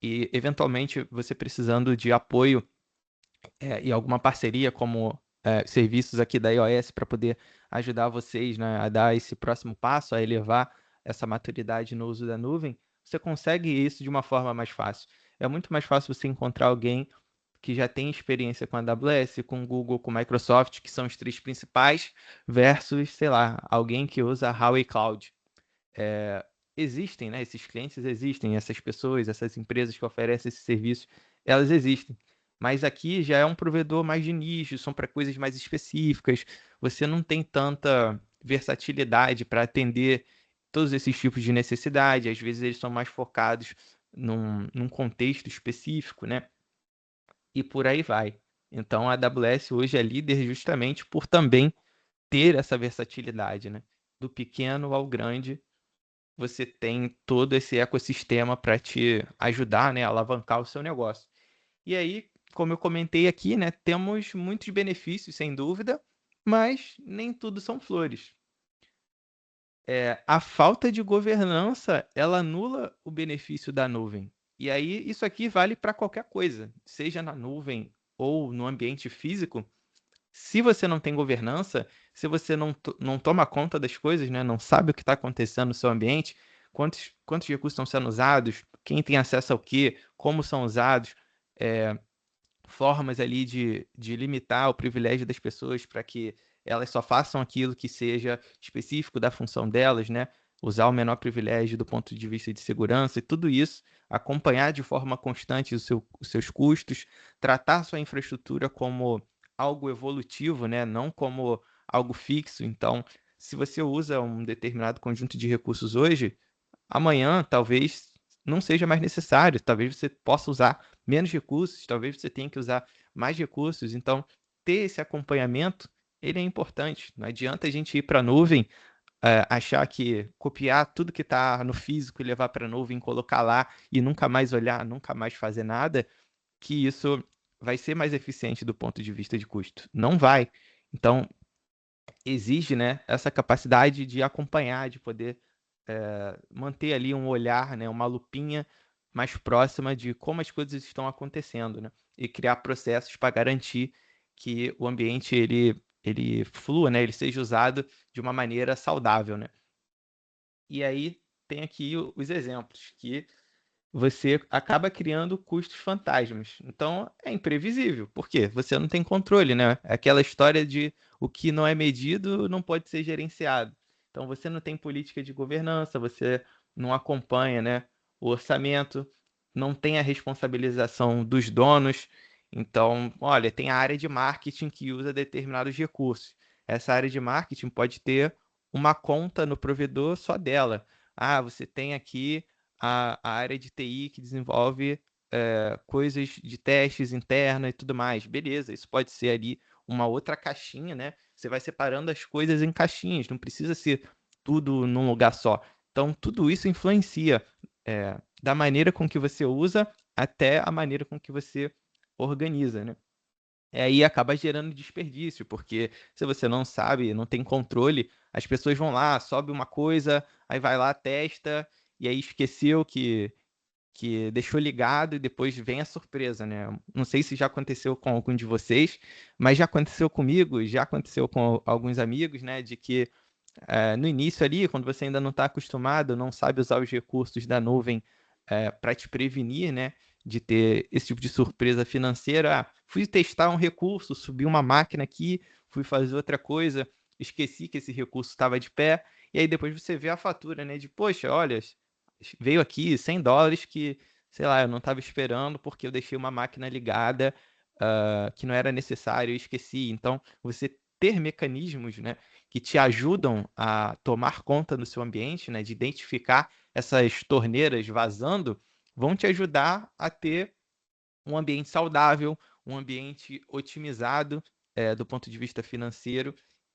Speaker 2: E, eventualmente, você precisando de apoio e alguma parceria, como serviços aqui da iOS, para poder ajudar vocês, né, a dar esse próximo passo, a elevar essa maturidade no uso da nuvem, você consegue isso de uma forma mais fácil. É muito mais fácil você encontrar alguém que já tem experiência com a AWS, com Google, com Microsoft, que são os três principais, versus, sei lá, alguém que usa Huawei Cloud. Existem, né? Esses clientes existem, essas pessoas, essas empresas que oferecem esse serviço, elas existem. Mas aqui já é um provedor mais de nicho, são para coisas mais específicas. Você não tem tanta versatilidade para atender todos esses tipos de necessidade. Às vezes eles são mais focados num contexto específico, né? E por aí vai. Então a AWS hoje é líder justamente por também ter essa versatilidade, né? Do pequeno ao grande, você tem todo esse ecossistema para te ajudar, né, a alavancar o seu negócio. E aí, como eu comentei aqui, né, temos muitos benefícios, sem dúvida, mas nem tudo são flores. A falta de governança, ela anula o benefício da nuvem. E aí, isso aqui vale para qualquer coisa, seja na nuvem ou no ambiente físico. Se você não tem governança, se você não toma conta das coisas, né, não sabe o que está acontecendo no seu ambiente, quantos recursos estão sendo usados, quem tem acesso ao quê, como são usados, formas ali de limitar o privilégio das pessoas para que elas só façam aquilo que seja específico da função delas, né? Usar o menor privilégio do ponto de vista de segurança e tudo isso, acompanhar de forma constante os seus custos, tratar sua infraestrutura como algo evolutivo, né? Não como algo fixo. Então, se você usa um determinado conjunto de recursos hoje, amanhã talvez não seja mais necessário, talvez você possa usar menos recursos, talvez você tenha que usar mais recursos. Então, ter esse acompanhamento, ele é importante. Não adianta a gente ir para a nuvem, achar que copiar tudo que está no físico e levar para a nuvem, colocar lá e nunca mais olhar, nunca mais fazer nada, que isso vai ser mais eficiente do ponto de vista de custo. Não vai. Então, exige, né, essa capacidade de acompanhar, de poder manter ali um olhar, né, uma lupinha mais próxima de como as coisas estão acontecendo, né, e criar processos para garantir que o ambiente ele flua, né, ele seja usado de uma maneira saudável, né. E aí tem aqui os exemplos que você acaba criando custos fantasmas. Então, é imprevisível. Por quê? Você não tem controle, né? É aquela história de o que não é medido não pode ser gerenciado. Então, você não tem política de governança, você não acompanha, né, o orçamento, não tem a responsabilização dos donos. Então, olha, tem a área de marketing que usa determinados recursos. Essa área de marketing pode ter uma conta no provedor só dela. Ah, você tem aqui a área de TI que desenvolve coisas de testes internos e tudo mais. Beleza, isso pode ser ali uma outra caixinha, né? Você vai separando as coisas em caixinhas, não precisa ser tudo num lugar só. Então, tudo isso influencia da maneira com que você usa até a maneira com que você organiza, né? E aí acaba gerando desperdício, porque se você não sabe, não tem controle, as pessoas vão lá, sobe uma coisa, aí vai lá, testa, e aí esqueceu que deixou ligado e depois vem a surpresa, né? Não sei se já aconteceu com algum de vocês, mas já aconteceu comigo, já aconteceu com alguns amigos, né? De que no início ali, quando você ainda não está acostumado, não sabe usar os recursos da nuvem para te prevenir, né? De ter esse tipo de surpresa financeira. Ah, fui testar um recurso, subi uma máquina aqui, fui fazer outra coisa, esqueci que esse recurso estava de pé, e aí depois você vê a fatura, né? De, poxa, olha, veio aqui $100 que, sei lá, eu não estava esperando porque eu deixei uma máquina ligada que não era necessário, eu esqueci. Então, você ter mecanismos, né, que te ajudam a tomar conta do seu ambiente, né, de identificar essas torneiras vazando, vão te ajudar a ter um ambiente saudável, um ambiente otimizado do ponto de vista financeiro.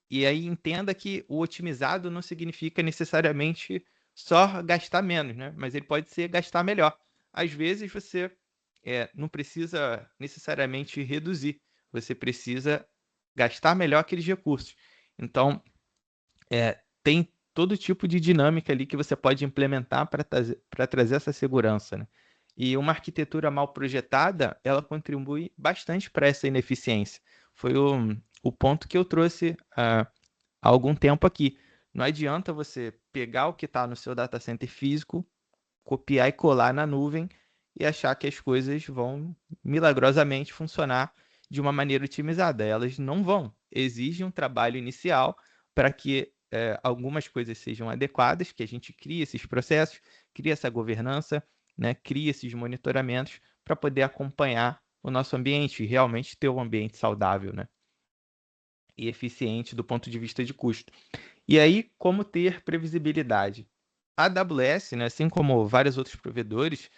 Speaker 2: E aí entenda que o otimizado não significa necessariamente só gastar menos, né? Mas ele pode ser gastar melhor. Às vezes você não precisa necessariamente reduzir, você precisa gastar melhor aqueles recursos. Então, tem todo tipo de dinâmica ali que você pode implementar para trazer essa segurança, né? E uma arquitetura mal projetada, ela contribui bastante para essa ineficiência. Foi o ponto que eu trouxe há algum tempo aqui. Não adianta você pegar o que está no seu data center físico, copiar e colar na nuvem e achar que as coisas vão milagrosamente funcionar de uma maneira otimizada. Elas não vão. Exige um trabalho inicial para que algumas coisas sejam adequadas, que a gente crie esses processos, crie essa governança, né, crie esses monitoramentos para poder acompanhar o nosso ambiente e realmente ter um ambiente saudável, né, e eficiente do ponto de vista de custo. E aí, como ter previsibilidade? A AWS, né, assim como vários outros provedores,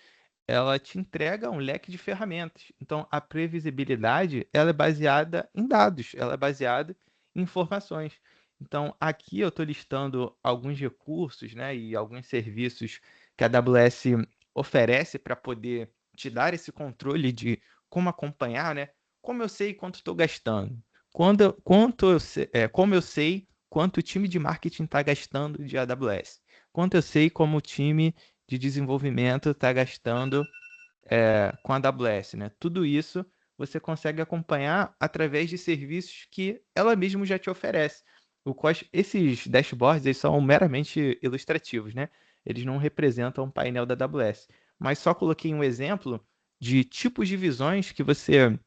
Speaker 2: ela te entrega um leque de ferramentas. Então, a previsibilidade, ela é baseada em dados, ela é baseada em informações. Então, aqui eu estou listando alguns recursos, né, e alguns serviços que a AWS oferece para poder te dar esse controle de como acompanhar, né? Como eu sei quanto estou gastando? Como eu sei quanto o time de marketing está gastando de AWS? Quanto eu sei como o time de desenvolvimento está gastando com a AWS, né? Tudo isso você consegue acompanhar através de serviços que ela mesma já te oferece. Esses dashboards eles são meramente ilustrativos, né? Eles não representam o painel da AWS. Mas só coloquei um exemplo de tipos de visões que você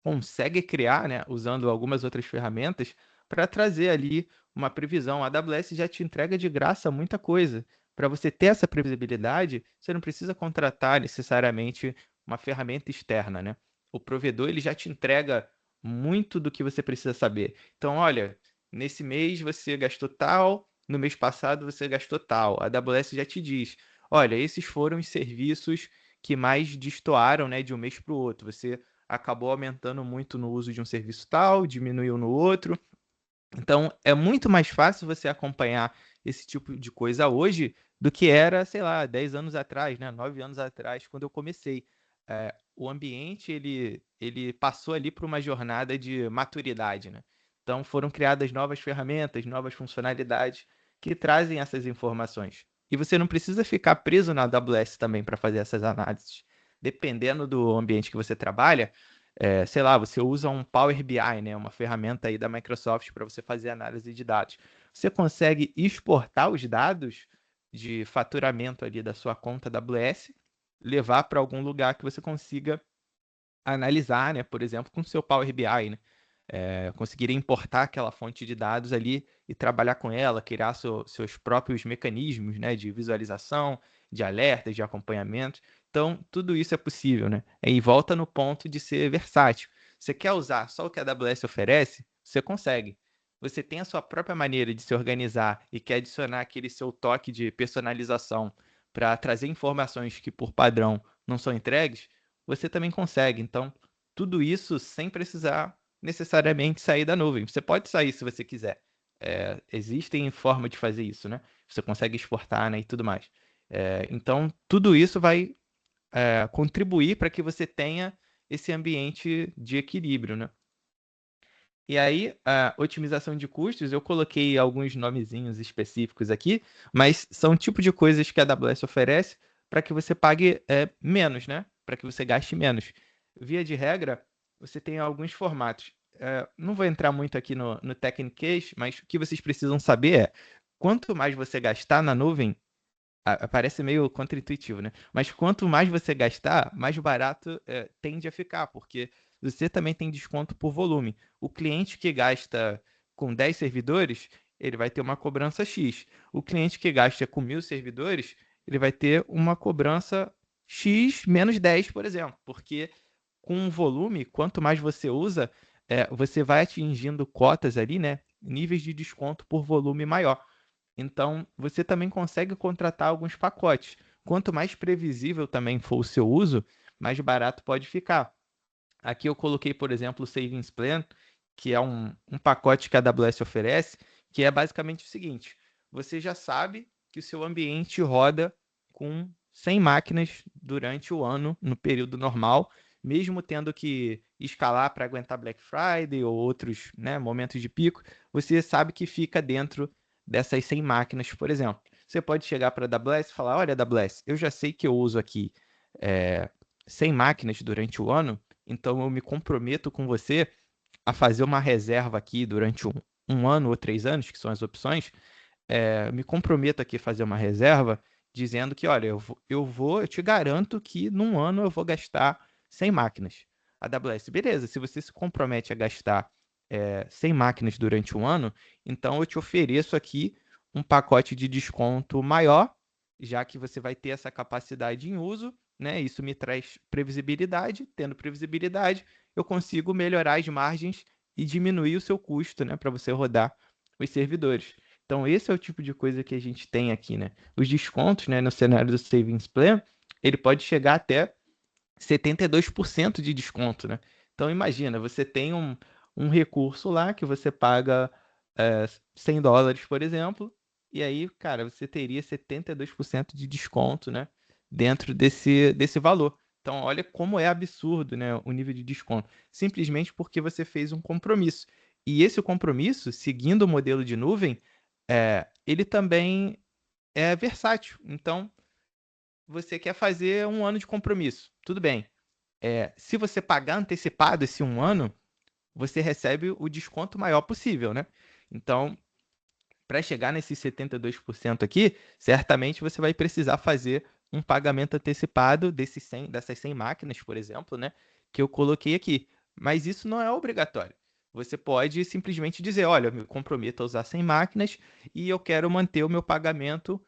Speaker 2: consegue criar, né, usando algumas outras ferramentas para trazer ali uma previsão. A AWS já te entrega de graça muita coisa. Para você ter essa previsibilidade, você não precisa contratar necessariamente uma ferramenta externa, né? O provedor ele já te entrega muito do que você precisa saber. Então, olha, nesse mês você gastou tal, no mês passado você gastou tal. A AWS já te diz, olha, esses foram os serviços que mais destoaram, né, de um mês para o outro. Você acabou aumentando muito no uso de um serviço tal, diminuiu no outro. Então, é muito mais fácil você acompanhar esse tipo de coisa hoje do que era, sei lá, 10 anos atrás, né? 9 anos atrás, quando eu comecei. O ambiente, ele passou ali por uma jornada de maturidade, né? Então, foram criadas novas ferramentas, novas funcionalidades que trazem essas informações. E você não precisa ficar preso na AWS também para fazer essas análises. Dependendo do ambiente que você trabalha, sei lá, você usa um Power BI, né, uma ferramenta aí da Microsoft para você fazer análise de dados. Você consegue exportar os dados de faturamento ali da sua conta AWS, levar para algum lugar que você consiga analisar, né, por exemplo, com o seu Power BI, né? Conseguir importar aquela fonte de dados ali e trabalhar com ela, criar seus próprios mecanismos, né, de visualização, de alertas, de acompanhamento. Então, tudo isso é possível, né? E volta no ponto de ser versátil. Você quer usar só o que a AWS oferece? Você consegue. Você tem a sua própria maneira de se organizar e quer adicionar aquele seu toque de personalização para trazer informações que, por padrão, não são entregues, você também consegue. Então, tudo isso sem precisar necessariamente sair da nuvem. Você pode sair se você quiser. Existem formas de fazer isso, né? Você consegue exportar, né, e tudo mais. Então, tudo isso vai contribuir para que você tenha esse ambiente de equilíbrio, né? E aí, a otimização de custos, eu coloquei alguns nomezinhos específicos aqui, mas são tipo de coisas que a AWS oferece para que você pague menos, né? Para que você gaste menos. Via de regra, você tem alguns formatos. Não vou entrar muito aqui no Technical Case, mas o que vocês precisam saber é quanto mais você gastar na nuvem, parece meio contraintuitivo, né? Mas quanto mais você gastar, mais barato tende a ficar, porque você também tem desconto por volume. O cliente que gasta com 10 servidores, ele vai ter uma cobrança X. O cliente que gasta com 1.000 servidores, ele vai ter uma cobrança X menos 10, por exemplo. Porque com o volume, quanto mais você usa, você vai atingindo cotas ali, né? Níveis de desconto por volume maior. Então, você também consegue contratar alguns pacotes. Quanto mais previsível também for o seu uso, mais barato pode ficar. Aqui eu coloquei, por exemplo, o Savings Plan, que é um pacote que a AWS oferece, que é basicamente o seguinte: você já sabe que o seu ambiente roda com 100 máquinas durante o ano, no período normal, mesmo tendo que escalar para aguentar Black Friday ou outros, né, momentos de pico, você sabe que fica dentro dessas 100 máquinas, por exemplo. Você pode chegar para a AWS e falar: olha, AWS, eu já sei que eu uso aqui 100 máquinas durante o ano, então eu me comprometo com você a fazer uma reserva aqui durante um ano ou 3 anos, que são as opções. Me comprometo aqui a fazer uma reserva dizendo que, olha, eu te garanto que num ano eu vou gastar 100 máquinas. A AWS, beleza, se você se compromete a gastar 100 máquinas durante um ano, então eu te ofereço aqui um pacote de desconto maior, já que você vai ter essa capacidade em uso, né? Isso me traz previsibilidade. Tendo previsibilidade, eu consigo melhorar as margens e diminuir o seu custo, né, para você rodar os servidores. Então, esse é o tipo de coisa que a gente tem aqui, né? Os descontos, né, no cenário do Savings Plan, ele pode chegar até 72% de desconto, né? Então, imagina, você tem um recurso lá que você paga $100, por exemplo, e aí, cara, você teria 72% de desconto, né, dentro desse valor. Então, olha como é absurdo, né, o nível de desconto, simplesmente porque você fez um compromisso. E esse compromisso, seguindo o modelo de nuvem, ele também é versátil. Então, você quer fazer um ano de compromisso, tudo bem. Se você pagar antecipado esse um ano, você recebe o desconto maior possível, né? Então, para chegar nesses 72% aqui, certamente você vai precisar fazer um pagamento antecipado dessas 100 máquinas, por exemplo, né, que eu coloquei aqui. Mas isso não é obrigatório. Você pode simplesmente dizer, olha, eu me comprometo a usar 100 máquinas e eu quero manter o meu pagamento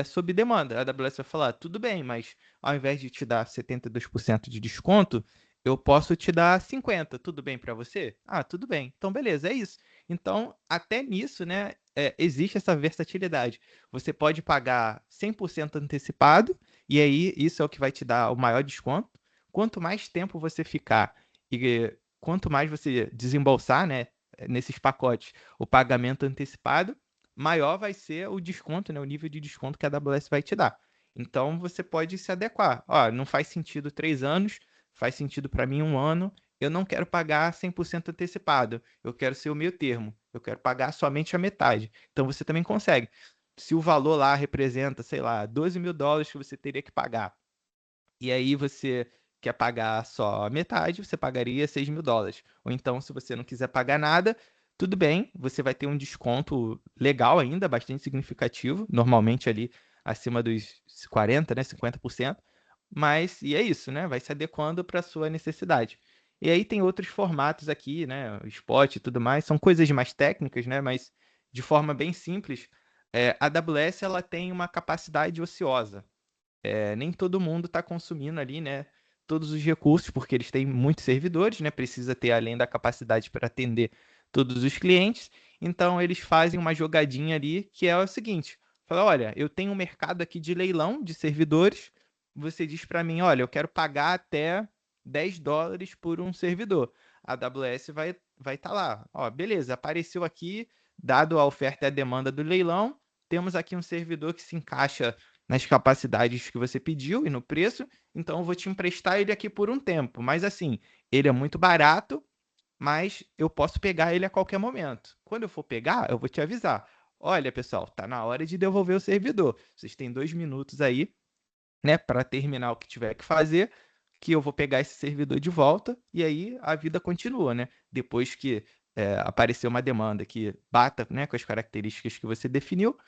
Speaker 2: sob demanda. A AWS vai falar, tudo bem, mas ao invés de te dar 72% de desconto, eu posso te dar 50%. Tudo bem para você? Ah, tudo bem. Então, beleza, é isso. Então, até nisso, né, existe essa versatilidade. Você pode pagar 100% antecipado, e aí isso é o que vai te dar o maior desconto. Quanto mais tempo você ficar e quanto mais você desembolsar, né, nesses pacotes, o pagamento antecipado, maior vai ser o desconto, né, o nível de desconto que a AWS vai te dar. Então, você pode se adequar. Ó, não faz sentido 3 anos, faz sentido para mim 1 ano. Eu não quero pagar 100% antecipado. Eu quero ser o meio termo. Eu quero pagar somente a metade. Então, você também consegue. Se o valor lá representa, sei lá, $12.000 que você teria que pagar, e aí você quer pagar só a metade, você pagaria $6.000. Ou então, se você não quiser pagar nada, tudo bem, você vai ter um desconto legal ainda, bastante significativo, normalmente ali acima dos 40%, né, 50%. Mas, e é isso, né? Vai se adequando para a sua necessidade. E aí tem outros formatos aqui, né? O Spot e tudo mais, são coisas mais técnicas, né? Mas de forma bem simples, a AWS ela tem uma capacidade ociosa. Nem todo mundo está consumindo ali, né, todos os recursos, porque eles têm muitos servidores, né, precisa ter além da capacidade para atender todos os clientes. Então, eles fazem uma jogadinha ali que é o seguinte: fala, olha, eu tenho um mercado aqui de leilão de servidores. Você diz para mim, olha, eu quero pagar até $10 por um servidor. A AWS vai estar lá. Ó, beleza, apareceu aqui, dado a oferta e a demanda do leilão, temos aqui um servidor que se encaixa nas capacidades que você pediu e no preço, então eu vou te emprestar ele aqui por um tempo. Mas assim, ele é muito barato, mas eu posso pegar ele a qualquer momento. Quando eu for pegar, eu vou te avisar. Olha, pessoal, tá na hora de devolver o servidor. Vocês têm 2 minutos aí, né, para terminar o que tiver que fazer, que eu vou pegar esse servidor de volta e aí a vida continua, né? Depois que aparecer uma demanda que bata, né, com as características que você definiu,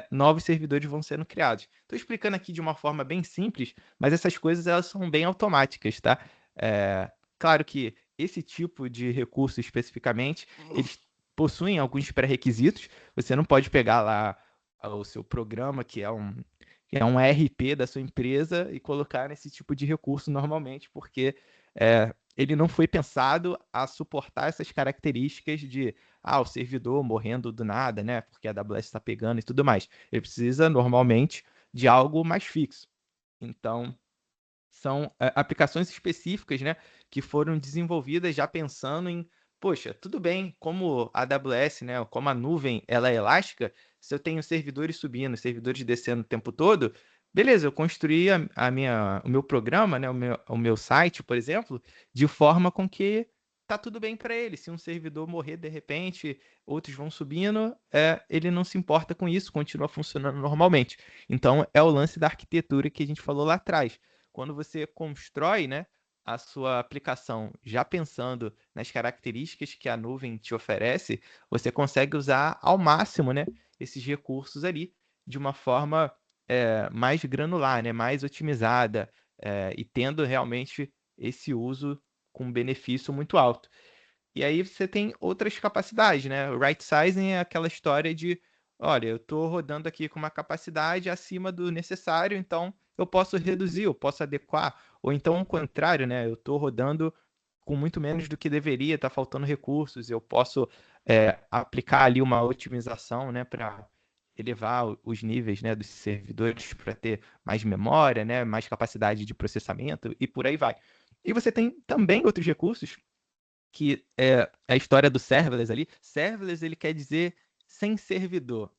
Speaker 2: novos servidores vão sendo criados. Estou explicando aqui de uma forma bem simples, mas essas coisas elas são bem automáticas, tá? Claro que esse tipo de recurso especificamente, eles possuem alguns pré-requisitos. Você não pode pegar lá o seu programa, que é um RP da sua empresa, e colocar nesse tipo de recurso normalmente, porque ele não foi pensado a suportar essas características de o servidor morrendo do nada, né? Porque a AWS está pegando e tudo mais. Ele precisa normalmente de algo mais fixo. Então, são aplicações específicas, né, que foram desenvolvidas já pensando em, poxa, tudo bem, como a AWS, né, como a nuvem, ela é elástica, se eu tenho servidores subindo, servidores descendo o tempo todo, beleza, eu construí o meu programa, né, o meu site, por exemplo, de forma com que tá tudo bem para ele. Se um servidor morrer de repente, outros vão subindo, ele não se importa com isso, continua funcionando normalmente. Então, é o lance da arquitetura que a gente falou lá atrás. Quando você constrói, né, a sua aplicação já pensando nas características que a nuvem te oferece, você consegue usar ao máximo, né, esses recursos ali de uma forma mais granular, né, mais otimizada, e tendo realmente esse uso com benefício muito alto. E aí você tem outras capacidades, né? O right sizing é aquela história de, olha, eu estou rodando aqui com uma capacidade acima do necessário, então eu posso reduzir, eu posso adequar. Ou então, ao contrário, né? Eu estou rodando com muito menos do que deveria, está faltando recursos, eu posso aplicar ali uma otimização, né, para elevar os níveis, né, dos servidores para ter mais memória, né, mais capacidade de processamento e por aí vai. E você tem também outros recursos que é a história do serverless ali. Serverless, ele quer dizer sem servidor.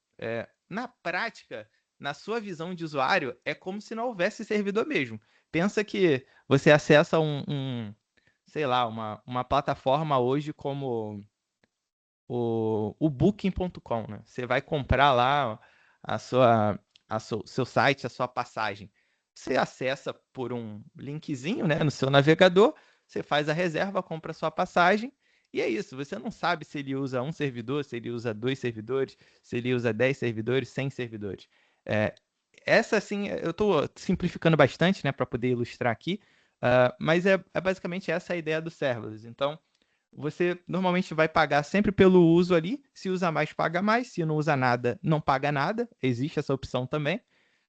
Speaker 2: Na prática, na sua visão de usuário, é como se não houvesse servidor mesmo. Pensa que você acessa sei lá, uma plataforma hoje como o Booking.com, né? Você vai comprar lá seu site, a sua passagem. Você acessa por um linkzinho, né, no seu navegador, você faz a reserva, compra a sua passagem E é isso, você não sabe se ele usa um servidor, se ele usa 2 servidores, se ele usa 10 servidores, 100 servidores. Essa, assim, eu estou simplificando bastante, né, para poder ilustrar aqui, mas é basicamente essa a ideia do serverless. Então, você normalmente vai pagar sempre pelo uso ali. Se usa mais, paga mais. Se não usa nada, não paga nada. Existe essa opção também.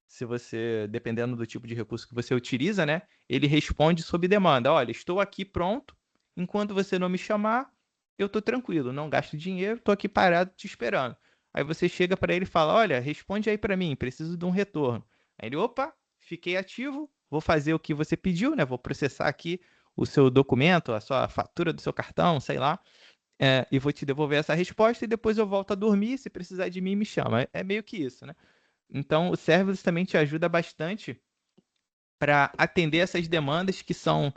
Speaker 2: Se você, dependendo do tipo de recurso que você utiliza, né? Ele responde sob demanda. Olha, estou aqui pronto. Enquanto você não me chamar, eu estou tranquilo. Não gasto dinheiro, estou aqui parado te esperando. Aí você chega para ele e fala: olha, responde aí para mim, preciso de um retorno. Aí ele, opa, fiquei ativo, vou fazer o que você pediu, né? Vou processar aqui o seu documento, a sua fatura do seu cartão, sei lá, e vou te devolver essa resposta e depois eu volto a dormir. Se precisar de mim, me chama. É meio que isso, né? Então, o serverless também te ajuda bastante para atender essas demandas que são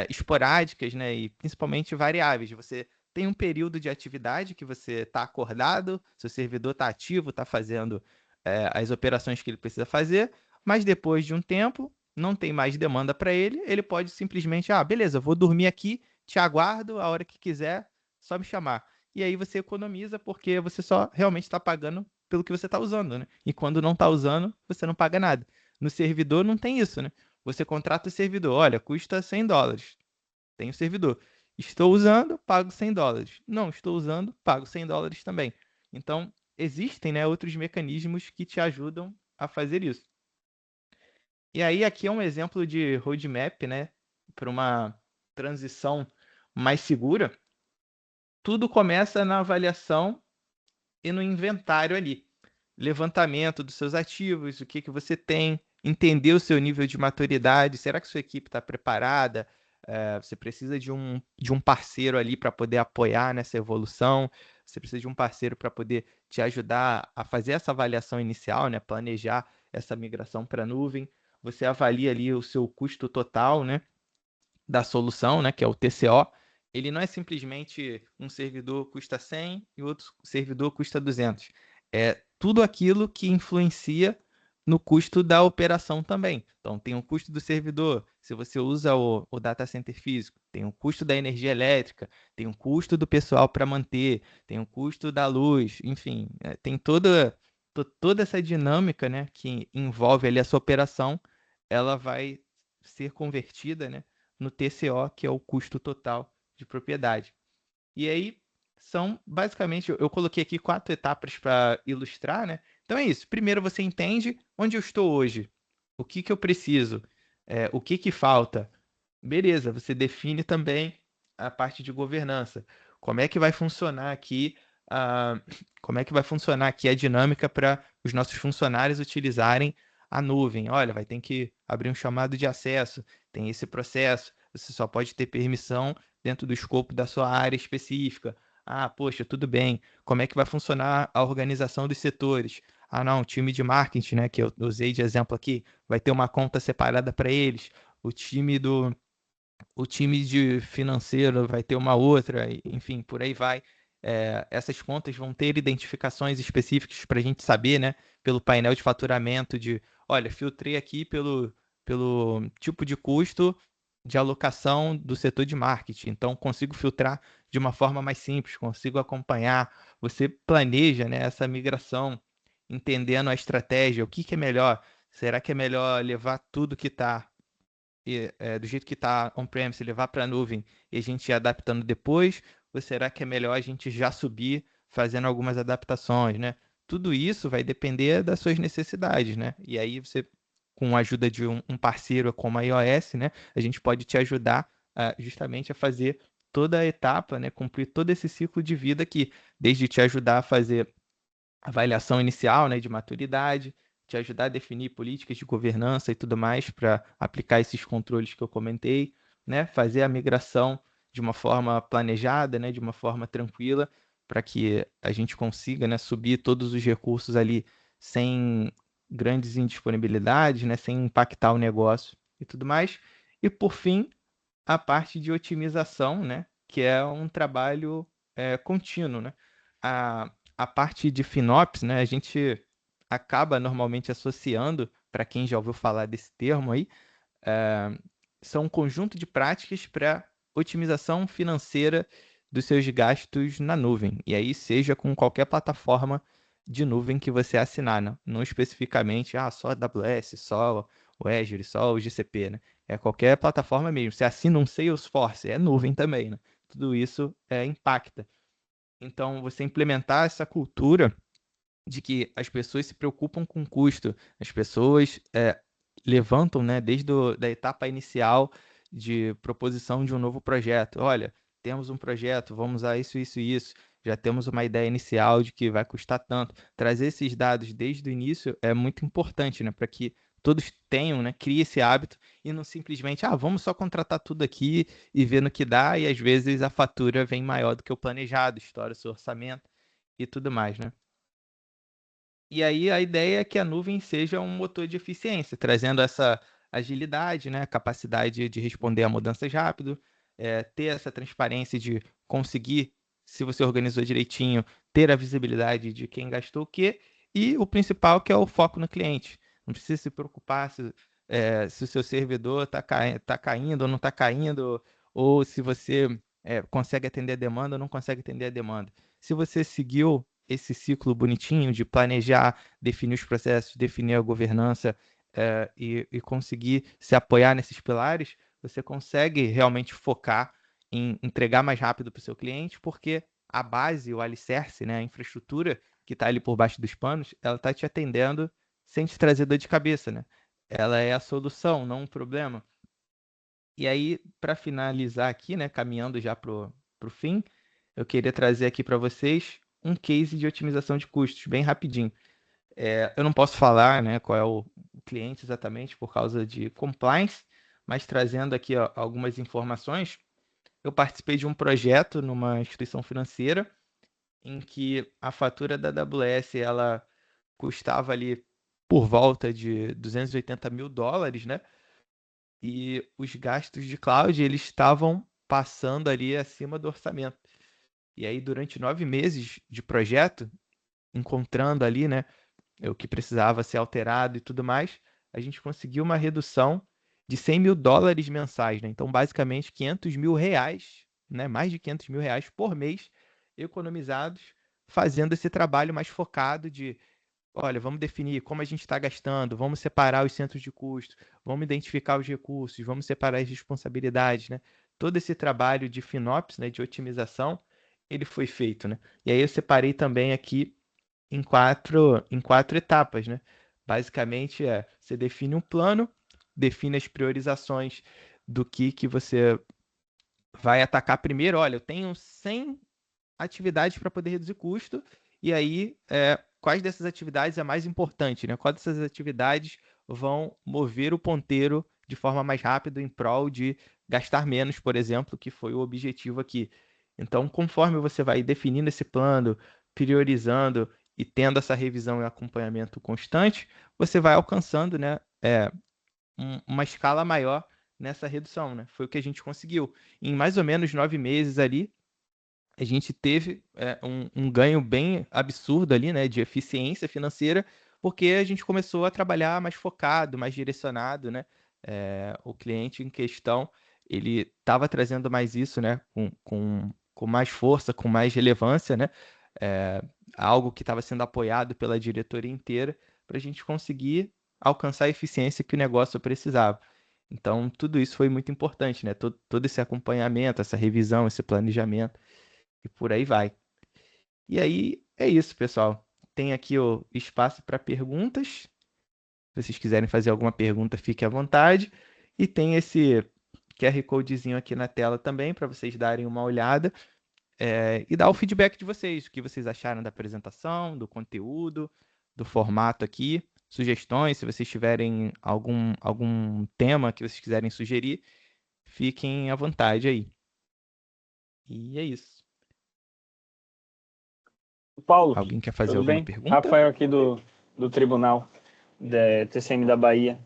Speaker 2: esporádicas, né? E principalmente variáveis. Você tem um período de atividade que você está acordado, seu servidor está ativo, está fazendo as operações que ele precisa fazer, mas depois de um tempo, não tem mais demanda para ele, ele pode simplesmente, beleza, vou dormir aqui, te aguardo, a hora que quiser, só me chamar. E aí você economiza porque você só realmente está pagando pelo que você está usando, né? E quando não está usando, você não paga nada. No servidor não tem isso, né? Você contrata o servidor, olha, custa $100. Tem o servidor. Estou usando, pago $100. Não estou usando, pago $100 também. Então, existem, né, outros mecanismos que te ajudam a fazer isso. E aí, aqui é um exemplo de roadmap, né, para uma transição mais segura. Tudo começa na avaliação e no inventário ali. Levantamento dos seus ativos, o que você tem, entender o seu nível de maturidade. Será que sua equipe está preparada? Você precisa de um parceiro ali para poder apoiar nessa evolução. Você precisa de um parceiro para poder te ajudar a fazer essa avaliação inicial, né? Planejar essa migração para a nuvem. Você avalia ali o seu custo total, né, da solução, né, que é o TCO. Ele não é simplesmente um servidor custa 100 e outro servidor custa 200. É tudo aquilo que influencia no custo da operação também. Então, tem o custo do servidor, se você usa o data center físico, tem o custo da energia elétrica, tem o custo do pessoal para manter, tem o custo da luz, enfim, tem toda essa dinâmica, né, que envolve ali a sua operação, ela vai ser convertida, né, no TCO, que é o custo total de propriedade. E aí são basicamente, eu coloquei aqui 4 etapas para ilustrar, né? Então é isso. Primeiro você entende onde eu estou hoje, o que eu preciso, o que falta. Beleza, você define também a parte de governança. Como é que vai funcionar aqui como é que vai funcionar aqui a dinâmica para os nossos funcionários utilizarem a nuvem? Olha, vai ter que abrir um chamado de acesso, tem esse processo, você só pode ter permissão dentro do escopo da sua área específica. Poxa, tudo bem. Como é que vai funcionar a organização dos setores? Não, o time de marketing, né, que eu usei de exemplo aqui, vai ter uma conta separada para eles. O time de financeiro vai ter uma outra, enfim, por aí vai. Essas contas vão ter identificações específicas para a gente saber, né, pelo painel de faturamento olha, filtrei aqui pelo tipo de custo de alocação do setor de marketing. Então, consigo filtrar de uma forma mais simples, consigo acompanhar. Você planeja, né, essa migração, entendendo a estratégia, o que é melhor. Será que é melhor levar tudo que está do jeito que está on-premise, levar para a nuvem e a gente ir adaptando depois? Ou será que é melhor a gente já subir fazendo algumas adaptações, né? Tudo isso vai depender das suas necessidades, né? E aí você, com a ajuda de um parceiro como a iOS, né, a gente pode te ajudar justamente a fazer toda a etapa, né, cumprir todo esse ciclo de vida aqui, desde te ajudar a fazer avaliação inicial, né, de maturidade, te ajudar a definir políticas de governança e tudo mais para aplicar esses controles que eu comentei, né, fazer a migração de uma forma planejada, né, de uma forma tranquila, para que a gente consiga, né, subir todos os recursos ali sem grandes indisponibilidades, né, sem impactar o negócio e tudo mais. E por fim, a parte de otimização, né, que é um trabalho contínuo, né? A parte de FinOps, né, a gente acaba normalmente associando, para quem já ouviu falar desse termo aí, são um conjunto de práticas para otimização financeira dos seus gastos na nuvem. E aí, seja com qualquer plataforma de nuvem que você assinar, né? Não especificamente, só a AWS, só o Azure, só o GCP, né? É qualquer plataforma mesmo. Você assina um Salesforce, é nuvem também, né? Tudo isso impacta. Então, você implementar essa cultura de que as pessoas se preocupam com o custo, as pessoas levantam, né, desde da etapa inicial de proposição de um novo projeto. Olha, temos um projeto, vamos usar isso, isso e isso. Já temos uma ideia inicial de que vai custar tanto. Trazer esses dados desde o início é muito importante, né, para que todos tenham, né, crie esse hábito e não simplesmente, vamos só contratar tudo aqui e ver no que dá, e às vezes a fatura vem maior do que o planejado, estoura o seu orçamento e tudo mais, né? E aí a ideia é que a nuvem seja um motor de eficiência, trazendo essa agilidade, né, capacidade de responder a mudanças rápido, ter essa transparência de conseguir, se você organizou direitinho, ter a visibilidade de quem gastou o quê, e o principal que é o foco no cliente. Não precisa se preocupar se o seu servidor está caindo ou não está caindo, ou se você consegue atender a demanda ou não consegue atender a demanda. Se você seguiu esse ciclo bonitinho de planejar, definir os processos, definir a governança e conseguir se apoiar nesses pilares, você consegue realmente focar em entregar mais rápido para o seu cliente, porque a base, o alicerce, né, a infraestrutura que está ali por baixo dos panos, ela está te atendendo sem te trazer dor de cabeça, né? Ela é a solução, não um problema. E aí, para finalizar aqui, né, caminhando já para o fim, eu queria trazer aqui para vocês um case de otimização de custos, bem rapidinho. Eu não posso falar, né, qual é o cliente exatamente por causa de compliance, mas trazendo aqui algumas informações, eu participei de um projeto numa instituição financeira em que a fatura da AWS ela custava ali por volta de $280.000, né? E os gastos de cloud eles estavam passando ali acima do orçamento. E aí, durante 9 meses de projeto, encontrando ali, né, o que precisava ser alterado e tudo mais, a gente conseguiu uma redução de $100.000 mensais, né? Então, basicamente, R$ 500.000, né, mais de R$ 500.000 por mês economizados, fazendo esse trabalho mais focado de olha, vamos definir como a gente está gastando, vamos separar os centros de custo, vamos identificar os recursos, vamos separar as responsabilidades, né? Todo esse trabalho de FinOps, né, de otimização, ele foi feito, né? E aí eu separei também aqui em quatro etapas, né? Basicamente você define um plano, define as priorizações do que você vai atacar primeiro. Olha, eu tenho 100 atividades para poder reduzir custo, e aí quais dessas atividades é mais importante, né? Quais dessas atividades vão mover o ponteiro de forma mais rápida em prol de gastar menos, por exemplo, que foi o objetivo aqui. Então, conforme você vai definindo esse plano, priorizando e tendo essa revisão e acompanhamento constante, você vai alcançando, né, uma escala maior nessa redução, né? Foi o que a gente conseguiu. Em mais ou menos 9 meses ali, a gente teve um ganho bem absurdo ali, né, de eficiência financeira, porque a gente começou a trabalhar mais focado, mais direcionado, né? O cliente em questão, ele estava trazendo mais isso, né, com mais força, com mais relevância, né? Algo que estava sendo apoiado pela diretoria inteira para a gente conseguir alcançar a eficiência que o negócio precisava. Então, tudo isso foi muito importante, né? Todo esse acompanhamento, essa revisão, esse planejamento e por aí vai. E aí é isso, pessoal. Tem aqui o espaço para perguntas. Se vocês quiserem fazer alguma pergunta, fique à vontade. E tem esse QR Codezinho aqui na tela também para vocês darem uma olhada e dar o feedback de vocês, o que vocês acharam da apresentação, do conteúdo, do formato aqui, sugestões, se vocês tiverem algum tema que vocês quiserem sugerir, fiquem à vontade aí. E é isso.
Speaker 6: Paulo,
Speaker 2: Alguém quer fazer
Speaker 6: tudo
Speaker 2: alguma
Speaker 6: bem?
Speaker 2: pergunta?
Speaker 6: Rafael aqui do Tribunal da TCM da Bahia.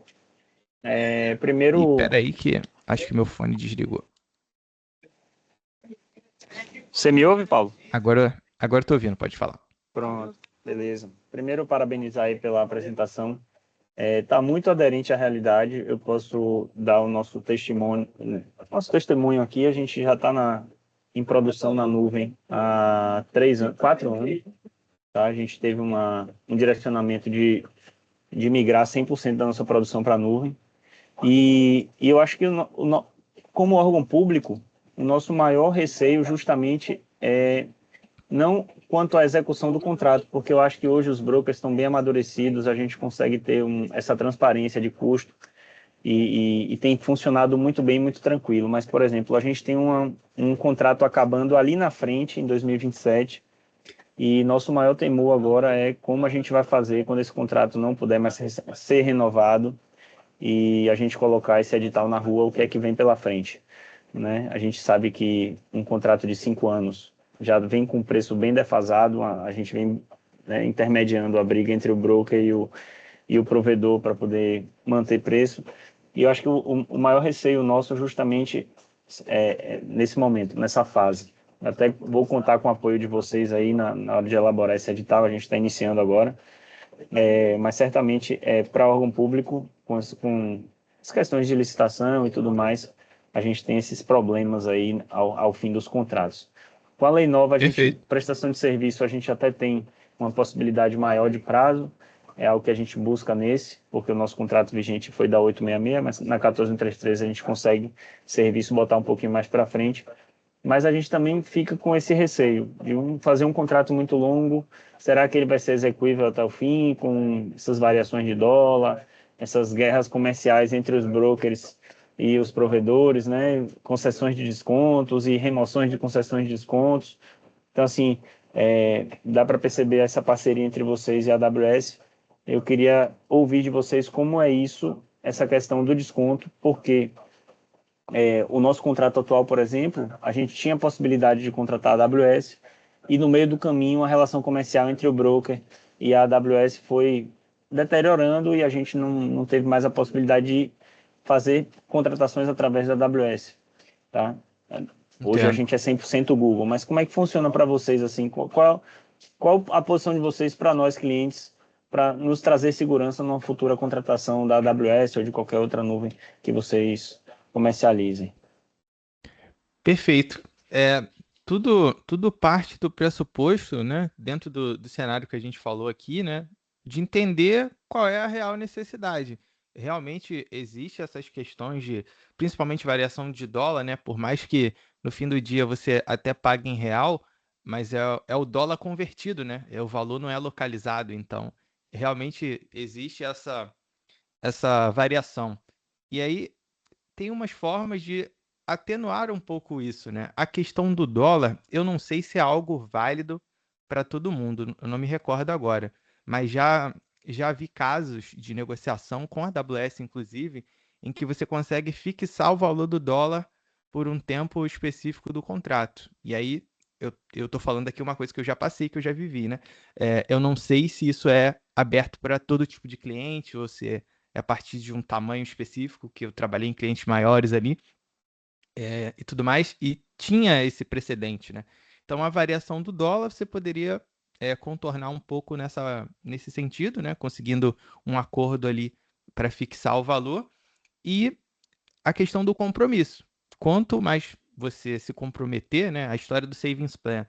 Speaker 6: Primeiro,
Speaker 2: Peraí que acho que meu fone desligou.
Speaker 6: você me ouve, Paulo?
Speaker 2: Agora tô ouvindo, pode falar.
Speaker 6: Pronto, beleza. Primeiro, parabenizar aí pela apresentação. Tá muito aderente à realidade. Eu posso dar o nosso testemunho aqui. A gente já está em produção na nuvem há 4 anos. Tá? A gente teve um direcionamento de migrar 100% da nossa produção para a nuvem. E eu acho que, como órgão público, o nosso maior receio justamente é não quanto à execução do contrato, porque eu acho que hoje os brokers estão bem amadurecidos, a gente consegue ter essa transparência de custo e tem funcionado muito bem, muito tranquilo. Mas, por exemplo, a gente tem um contrato acabando ali na frente, em 2027, e nosso maior temor agora é como a gente vai fazer quando esse contrato não puder mais ser renovado e a gente colocar esse edital na rua, o que é que vem pela frente, né? A gente sabe que um contrato de 5 anos já vem com preço bem defasado, a gente vem, né, intermediando a briga entre o broker e o provedor para poder manter preço. E eu acho que o maior receio nosso justamente é nesse momento, nessa fase. Até vou contar com o apoio de vocês aí na hora de elaborar esse edital, a gente está iniciando agora. Mas certamente para órgão público, com as questões de licitação e tudo mais, a gente tem esses problemas aí ao fim dos contratos. Com a lei nova, prestação de serviço, a gente até tem uma possibilidade maior de prazo, é algo que a gente busca nesse, porque o nosso contrato vigente foi da 866, mas na 14133 a gente consegue serviço botar um pouquinho mais para frente. Mas a gente também fica com esse receio de fazer um contrato muito longo. Será que ele vai ser execuível até o fim, com essas variações de dólar, essas guerras comerciais entre os brokers e os provedores, né? Concessões de descontos e remoções de concessões de descontos. Então, assim, dá para perceber essa parceria entre vocês e a AWS. Eu queria ouvir de vocês como é isso, essa questão do desconto, porque o nosso contrato atual, por exemplo, a gente tinha a possibilidade de contratar a AWS e no meio do caminho a relação comercial entre o broker e a AWS foi deteriorando e a gente não teve mais a possibilidade de fazer contratações através da AWS, tá? Hoje a gente é 100% Google, mas como é que funciona para vocês assim? Qual a posição de vocês para nós clientes para nos trazer segurança numa futura contratação da AWS ou de qualquer outra nuvem que vocês comercializem?
Speaker 2: Perfeito. Tudo parte do pressuposto, né, dentro do cenário que a gente falou aqui, né, de entender qual é a real necessidade. Realmente existe essas questões de, principalmente variação de dólar, né, por mais que no fim do dia você até pague em real, mas é o dólar convertido, né, o valor não é localizado, então realmente existe essa variação. E aí tem umas formas de atenuar um pouco isso, né? A questão do dólar, eu não sei se é algo válido para todo mundo, eu não me recordo agora, mas já vi casos de negociação com a AWS, inclusive, em que você consegue fixar o valor do dólar por um tempo específico do contrato. E aí, eu estou falando aqui uma coisa que eu já passei, que eu já vivi, né? Eu não sei se isso é aberto para todo tipo de cliente ou se é a partir de um tamanho específico, que eu trabalhei em clientes maiores ali, e tudo mais, e tinha esse precedente, né? Então, a variação do dólar você poderia contornar um pouco nesse sentido, né? Conseguindo um acordo ali para fixar o valor. E a questão do compromisso. Quanto mais você se comprometer, né? A história do Savings Plan.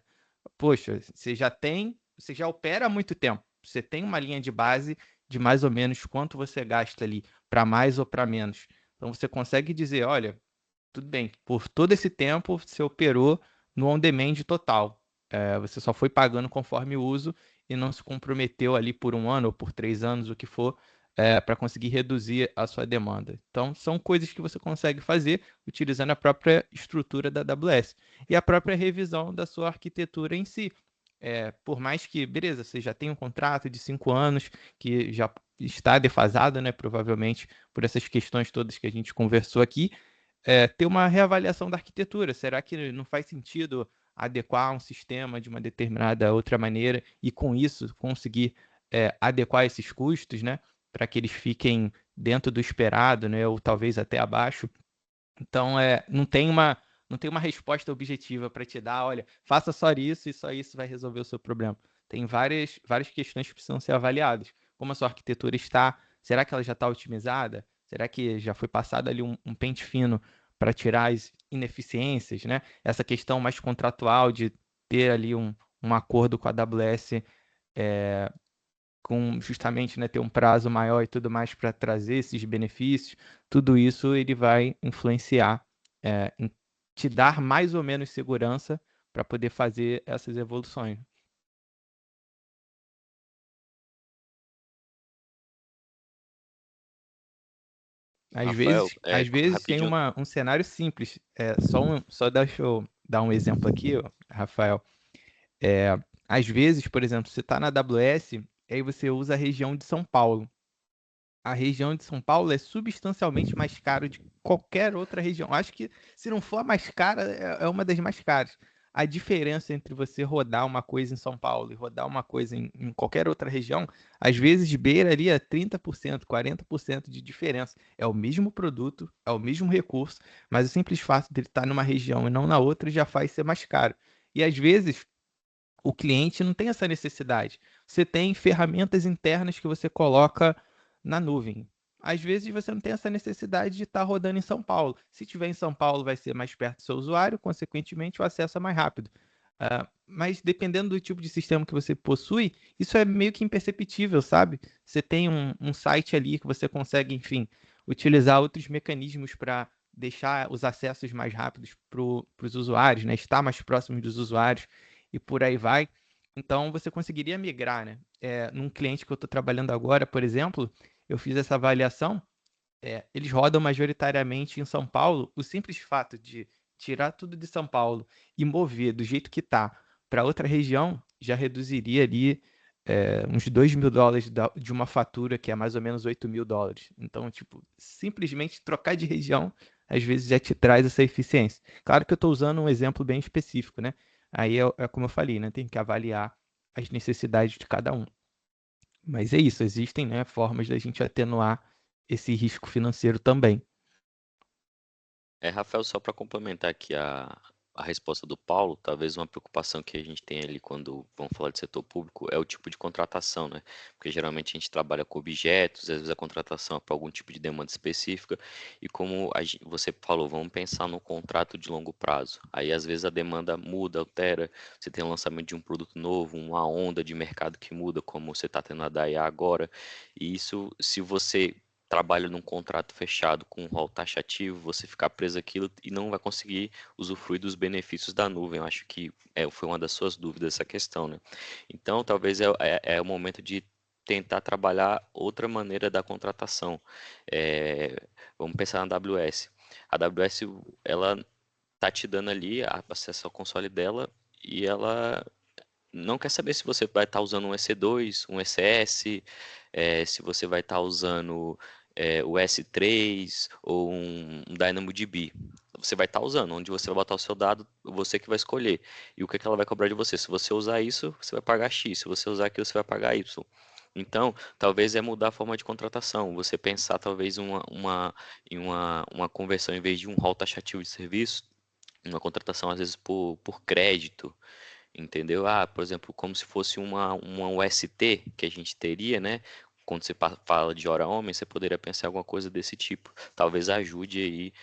Speaker 2: Poxa, você já opera há muito tempo. Você tem uma linha de base de mais ou menos quanto você gasta ali, para mais ou para menos. Então você consegue dizer, olha, tudo bem, por todo esse tempo você operou no on-demand total. Você só foi pagando conforme o uso e não se comprometeu ali por 1 ano ou por 3 anos, o que for, para conseguir reduzir a sua demanda. Então, são coisas que você consegue fazer utilizando a própria estrutura da AWS e a própria revisão da sua arquitetura em si. Por mais que, beleza, você já tem um contrato de 5 anos que já está defasado, né, provavelmente por essas questões todas que a gente conversou aqui, ter uma reavaliação da arquitetura. Será que não faz sentido adequar um sistema de uma determinada outra maneira e, com isso, conseguir adequar esses custos, né, para que eles fiquem dentro do esperado, né, ou talvez até abaixo? Então, não tem uma resposta objetiva para te dar, olha, faça só isso e só isso vai resolver o seu problema. Tem várias questões que precisam ser avaliadas. Como a sua arquitetura está? Será que ela já está otimizada? Será que já foi passado ali um pente fino para tirar ineficiências, né? Essa questão mais contratual de ter ali um acordo com a AWS com justamente, né, ter um prazo maior e tudo mais para trazer esses benefícios, tudo isso ele vai influenciar em te dar mais ou menos segurança para poder fazer essas evoluções.
Speaker 1: Rafael,
Speaker 2: Às vezes tem
Speaker 1: rapidinho.
Speaker 2: um cenário simples. Só deixa eu dar um exemplo aqui, ó, Rafael. Às vezes, por exemplo, você está na AWS, aí você usa a região de São Paulo. A região de São Paulo é substancialmente mais cara de qualquer outra região. Acho que, se não for a mais cara, é uma das mais caras. A diferença entre você rodar uma coisa em São Paulo e rodar uma coisa em qualquer outra região, às vezes beira ali a 30%, 40% de diferença. É o mesmo produto, é o mesmo recurso, mas o simples fato de ele estar numa região e não na outra já faz ser mais caro. E às vezes o cliente não tem essa necessidade. Você tem ferramentas internas que você coloca na nuvem. Às vezes você não tem essa necessidade de estar rodando em São Paulo. Se tiver em São Paulo, vai ser mais perto do seu usuário, consequentemente o acesso é mais rápido. Mas dependendo do tipo de sistema que você possui, isso é meio que imperceptível, sabe? Você tem um site ali que você consegue, enfim, utilizar outros mecanismos para deixar os acessos mais rápidos para os usuários, né? Estar mais próximo dos usuários e por aí vai. Então, você conseguiria migrar, né? Num cliente que eu estou trabalhando agora, por exemplo, eu fiz essa avaliação, eles rodam majoritariamente em São Paulo. O simples fato de tirar tudo de São Paulo e mover do jeito que está para outra região já reduziria ali uns $2.000 de uma fatura que é mais ou menos $8.000. Então, tipo, simplesmente trocar de região às vezes já te traz essa eficiência. Claro que eu estou usando um exemplo bem específico, né? Aí é como eu falei, né? Tem que avaliar as necessidades de cada um. Mas é isso, existem, né, formas da gente atenuar esse risco financeiro também.
Speaker 1: Rafael, só para complementar aqui a resposta do Paulo, talvez uma preocupação que a gente tem ali quando vamos falar de setor público é o tipo de contratação, né? Porque geralmente a gente trabalha com objetos, às vezes a contratação é para algum tipo de demanda específica, e como você falou, vamos pensar no contrato de longo prazo. Aí às vezes a demanda muda, altera, você tem o lançamento de um produto novo, uma onda de mercado que muda, como você está tendo a DAIA agora, e isso, se você trabalha num contrato fechado com um rol taxativo, você ficar preso aquilo e não vai conseguir usufruir dos benefícios da nuvem. Eu acho que foi uma das suas dúvidas essa questão, né? Então, talvez é o momento de tentar trabalhar outra maneira da contratação. Vamos pensar na AWS. A AWS, ela tá te dando ali acesso ao console dela e ela não quer saber se você vai estar usando um EC2, um ECS, se você vai estar usando o S3 ou um DynamoDB. Você vai estar usando, onde você vai botar o seu dado, você que vai escolher. E o que ela vai cobrar de você? Se você usar isso, você vai pagar X. Se você usar aquilo, você vai pagar Y. Então, talvez mudar a forma de contratação. Você pensar talvez em uma conversão, em vez de um rol taxativo de serviço, uma contratação às vezes por crédito, entendeu? Por exemplo, como se fosse uma UST que a gente teria, né? Quando você fala de hora homem, você poderia pensar em alguma coisa desse tipo. Talvez ajude aí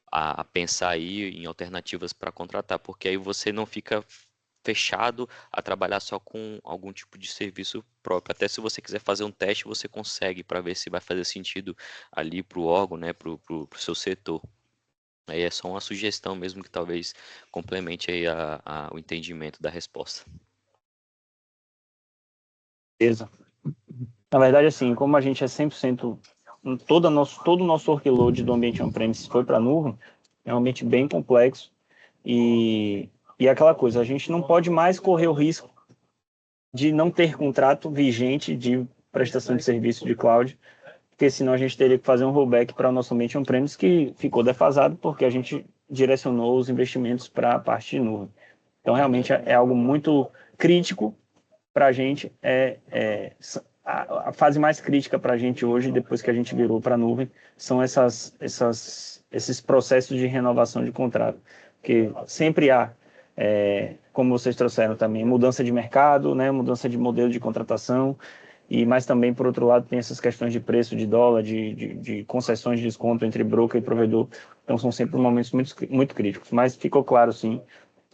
Speaker 1: a pensar aí em alternativas para contratar, porque aí você não fica fechado a trabalhar só com algum tipo de serviço próprio. Até se você quiser fazer um teste, você consegue para ver se vai fazer sentido ali para o órgão, né? Para o seu setor. Aí é só uma sugestão mesmo que talvez complemente aí o entendimento da resposta.
Speaker 6: Beleza. Na verdade, assim, como a gente é 100%, todo o nosso workload do ambiente on-premise foi para a nuvem, é um ambiente bem complexo e aquela coisa, a gente não pode mais correr o risco de não ter contrato vigente de prestação de serviço de cloud, porque senão a gente teria que fazer um rollback para o nosso ambiente on-premise que ficou defasado porque a gente direcionou os investimentos para a parte de nuvem. Então, realmente é algo muito crítico para a gente, a fase mais crítica para a gente hoje, depois que a gente virou para a nuvem, são esses processos de renovação de contrato, porque sempre há, como vocês trouxeram também, mudança de mercado, né, mudança de modelo de contratação, Mas também, por outro lado, tem essas questões de preço de dólar, de concessões de desconto entre broker e provedor. Então, são sempre momentos muito críticos. Mas ficou claro, sim.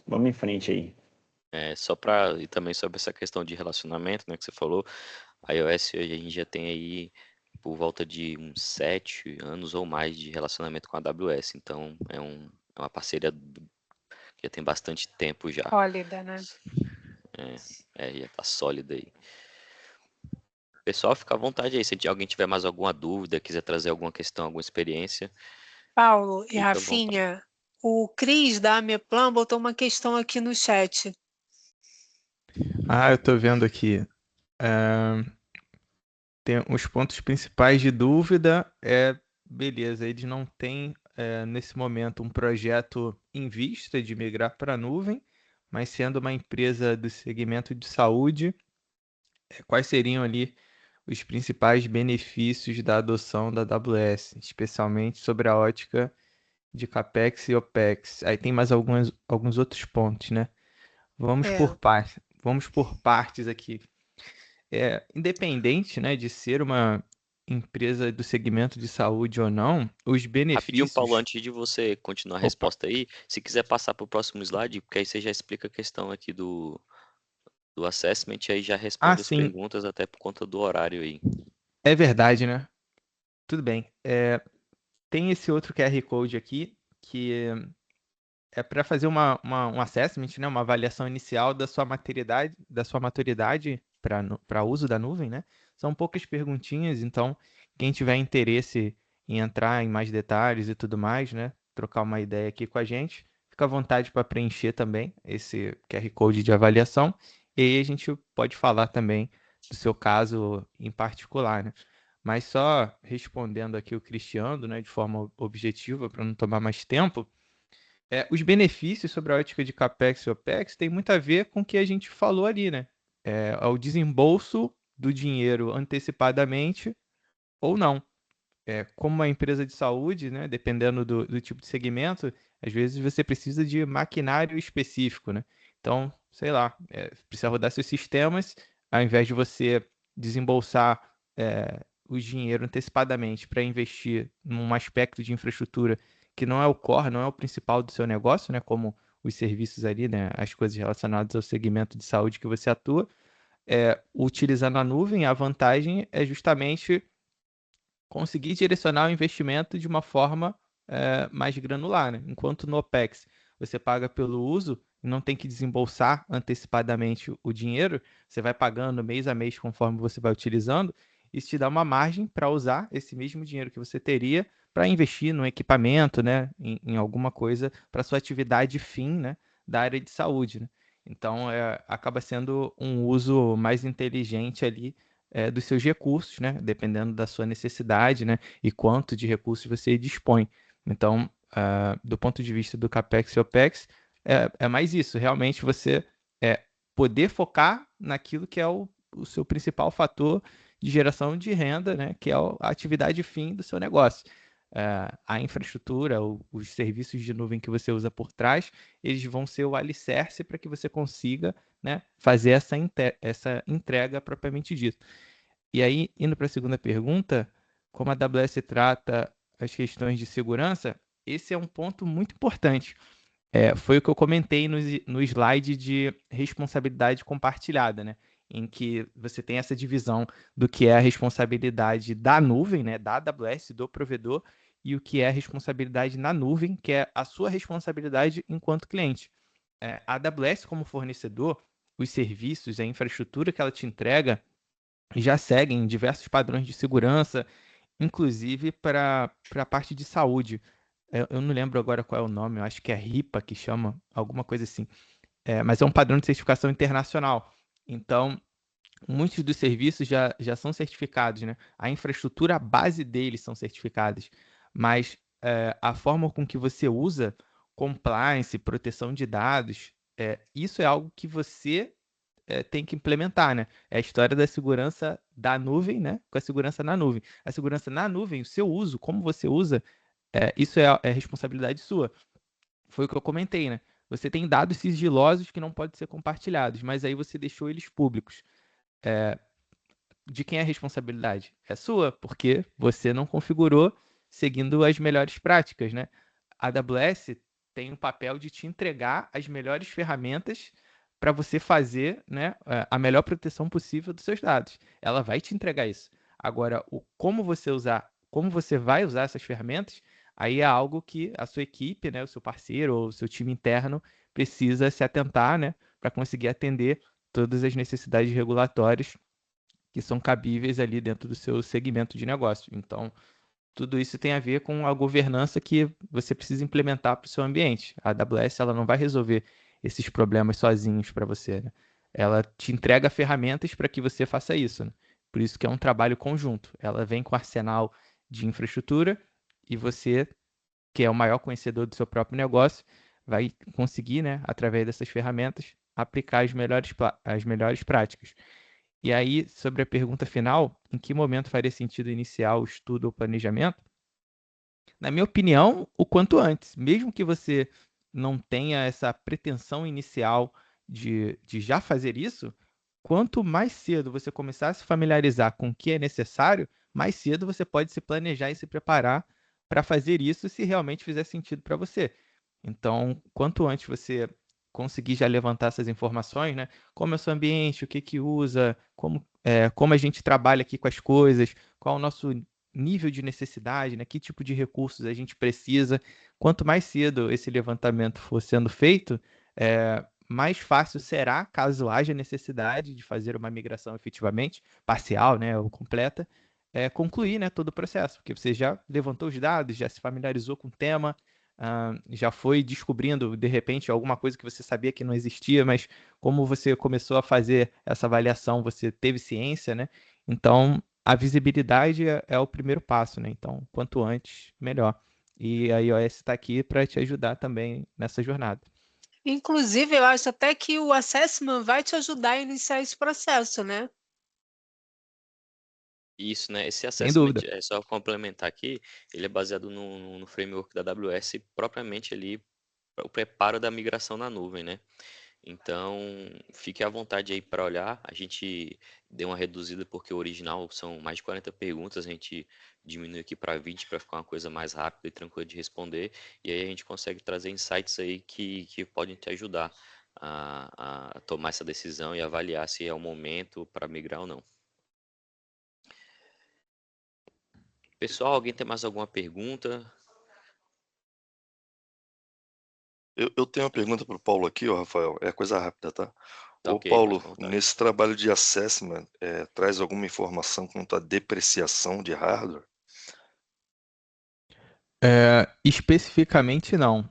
Speaker 6: Vamos em frente aí.
Speaker 1: E também sobre essa questão de relacionamento, né, que você falou, a iOS hoje a gente já tem aí por volta de uns 7 anos ou mais de relacionamento com a AWS. Então, é uma parceria que já tem bastante tempo já.
Speaker 5: Sólida, né?
Speaker 1: Já tá sólida aí. Pessoal, fica à vontade aí. Se alguém tiver mais alguma dúvida, quiser trazer alguma questão, alguma experiência,
Speaker 5: Paulo e
Speaker 1: fica à vontade.
Speaker 5: Rafinha, o Cris da Ameplan botou uma questão aqui no chat.
Speaker 2: Eu tô vendo aqui. Tem os pontos principais de dúvida. Beleza, eles não têm, nesse momento, um projeto em vista de migrar para a nuvem, mas sendo uma empresa do segmento de saúde, quais seriam ali os principais benefícios da adoção da AWS, especialmente sobre a ótica de CAPEX e OPEX. Aí tem mais alguns outros pontos, né? Vamos por partes aqui. Independente, né, de ser uma empresa do segmento de saúde ou não, os
Speaker 1: Rapidinho,
Speaker 2: benefícios...
Speaker 1: Paulo, antes de você continuar a
Speaker 2: Opa.
Speaker 1: resposta aí, se quiser passar para o próximo slide, porque aí você já explica a questão aqui do assessment e aí já responde as
Speaker 2: Sim.
Speaker 1: perguntas até por conta do horário aí.
Speaker 2: É verdade, né? Tudo bem. Tem esse outro QR Code aqui, que é para fazer um assessment, né? Uma avaliação inicial da sua maturidade para uso da nuvem, né? São poucas perguntinhas, então quem tiver interesse em entrar em mais detalhes e tudo mais, né? Trocar uma ideia aqui com a gente, fica à vontade para preencher também esse QR Code de avaliação. E aí a gente pode falar também do seu caso em particular, né? Mas só respondendo aqui o Cristiano, né, de forma objetiva, para não tomar mais tempo, os benefícios sobre a ótica de CAPEX e OPEX tem muito a ver com o que a gente falou ali, né? O desembolso do dinheiro antecipadamente ou não. Como uma empresa de saúde, né, dependendo do tipo de segmento, às vezes você precisa de maquinário específico, né? Então, sei lá, precisa rodar seus sistemas, ao invés de você desembolsar o dinheiro antecipadamente para investir num aspecto de infraestrutura que não é o core, não é o principal do seu negócio, né, como os serviços ali, né, as coisas relacionadas ao segmento de saúde que você atua, utilizando a nuvem, a vantagem é justamente conseguir direcionar o investimento de uma forma mais granular, né? Enquanto no OPEX você paga pelo uso e não tem que desembolsar antecipadamente o dinheiro, você vai pagando mês a mês conforme você vai utilizando, isso te dá uma margem para usar esse mesmo dinheiro que você teria para investir no equipamento, né? Em alguma coisa para sua atividade fim, né? Da área de saúde, né? Então, acaba sendo um uso mais inteligente ali dos seus recursos, né? Dependendo da sua necessidade, né? E quanto de recursos você dispõe. Então, do ponto de vista do CAPEX e OPEX, é mais isso. Realmente você poder focar naquilo que é o seu principal fator de geração de renda, né? Que é a atividade fim do seu negócio. A infraestrutura, os serviços de nuvem que você usa por trás, eles vão ser o alicerce para que você consiga, né, fazer essa entrega propriamente dita. E aí, indo para a segunda pergunta, como a AWS trata as questões de segurança, esse é um ponto muito importante. Foi o que eu comentei no slide de responsabilidade compartilhada, né? Em que você tem essa divisão do que é a responsabilidade da nuvem, né? Da AWS, do provedor, e o que é a responsabilidade na nuvem, que é a sua responsabilidade enquanto cliente. A AWS, como fornecedor, os serviços, a infraestrutura que ela te entrega, já seguem diversos padrões de segurança, inclusive para a parte de saúde. Eu não lembro agora qual é o nome, eu acho que é RIPA que chama, alguma coisa assim. Mas é um padrão de certificação internacional. Então, muitos dos serviços já são certificados, né? A infraestrutura, a base deles são certificadas. Mas a forma com que você usa compliance, proteção de dados, isso é algo que você tem que implementar, né? É a história da segurança da nuvem, né? Com a segurança na nuvem. A segurança na nuvem, o seu uso, como você usa, isso é responsabilidade sua. Foi o que eu comentei, né? Você tem dados sigilosos que não podem ser compartilhados, mas aí você deixou eles públicos. de quem é a responsabilidade? É sua, porque você não configurou seguindo as melhores práticas, né? A AWS tem o papel de te entregar as melhores ferramentas para você fazer, né, a melhor proteção possível dos seus dados. Ela vai te entregar isso. Agora, como você vai usar essas ferramentas, aí é algo que a sua equipe, né, o seu parceiro ou o seu time interno precisa se atentar, né, para conseguir atender todas as necessidades regulatórias que são cabíveis ali dentro do seu segmento de negócio. Então, tudo isso tem a ver com a governança que você precisa implementar para o seu ambiente. A AWS ela não vai resolver esses problemas sozinhos para você, né? Ela te entrega ferramentas para que você faça isso, né? Por isso que é um trabalho conjunto. Ela vem com arsenal de infraestrutura e você, que é o maior conhecedor do seu próprio negócio, vai conseguir, né, através dessas ferramentas, aplicar as melhores práticas. E aí, sobre a pergunta final, em que momento faria sentido iniciar o estudo ou planejamento? Na minha opinião, o quanto antes. Mesmo que você não tenha essa pretensão inicial de já fazer isso, quanto mais cedo você começar a se familiarizar com o que é necessário, mais cedo você pode se planejar e se preparar para fazer isso se realmente fizer sentido para você. Então, quanto antes você conseguir já levantar essas informações, né? Como é o seu ambiente, o que que usa, como a gente trabalha aqui com as coisas, qual é o nosso nível de necessidade, né? Que tipo de recursos a gente precisa. Quanto mais cedo esse levantamento for sendo feito, mais fácil será, caso haja necessidade de fazer uma migração efetivamente, parcial, né, ou completa, concluir, né, todo o processo, porque você já levantou os dados, já se familiarizou com o tema, já foi descobrindo, de repente, alguma coisa que você sabia que não existia, mas como você começou a fazer essa avaliação, você teve ciência, né? Então, a visibilidade é o primeiro passo, né? Então, quanto antes, melhor. E a iOS está aqui para te ajudar também nessa jornada.
Speaker 5: Inclusive, eu acho até que o assessment vai te ajudar a iniciar esse processo, né?
Speaker 1: Isso, né? Esse
Speaker 2: Sem
Speaker 1: assessment,
Speaker 2: dúvida.
Speaker 1: é só complementar aqui, ele é baseado no framework da AWS, propriamente ali, o preparo da migração na nuvem, né? Então, fique à vontade aí para olhar. A gente deu uma reduzida porque o original são mais de 40 perguntas, a gente diminui aqui para 20 para ficar uma coisa mais rápida e tranquila de responder. E aí a gente consegue trazer insights aí que podem te ajudar a tomar essa decisão e avaliar se é o momento para migrar ou não. Pessoal, alguém tem mais alguma pergunta?
Speaker 7: Eu tenho uma pergunta para o Paulo aqui, ó, Rafael. É coisa rápida, tá?
Speaker 1: Tá
Speaker 7: Ô,
Speaker 1: ok, pode
Speaker 7: Paulo,
Speaker 1: ficar à vontade.
Speaker 7: nesse trabalho de assessment, traz alguma informação quanto à depreciação de hardware?
Speaker 2: Especificamente não.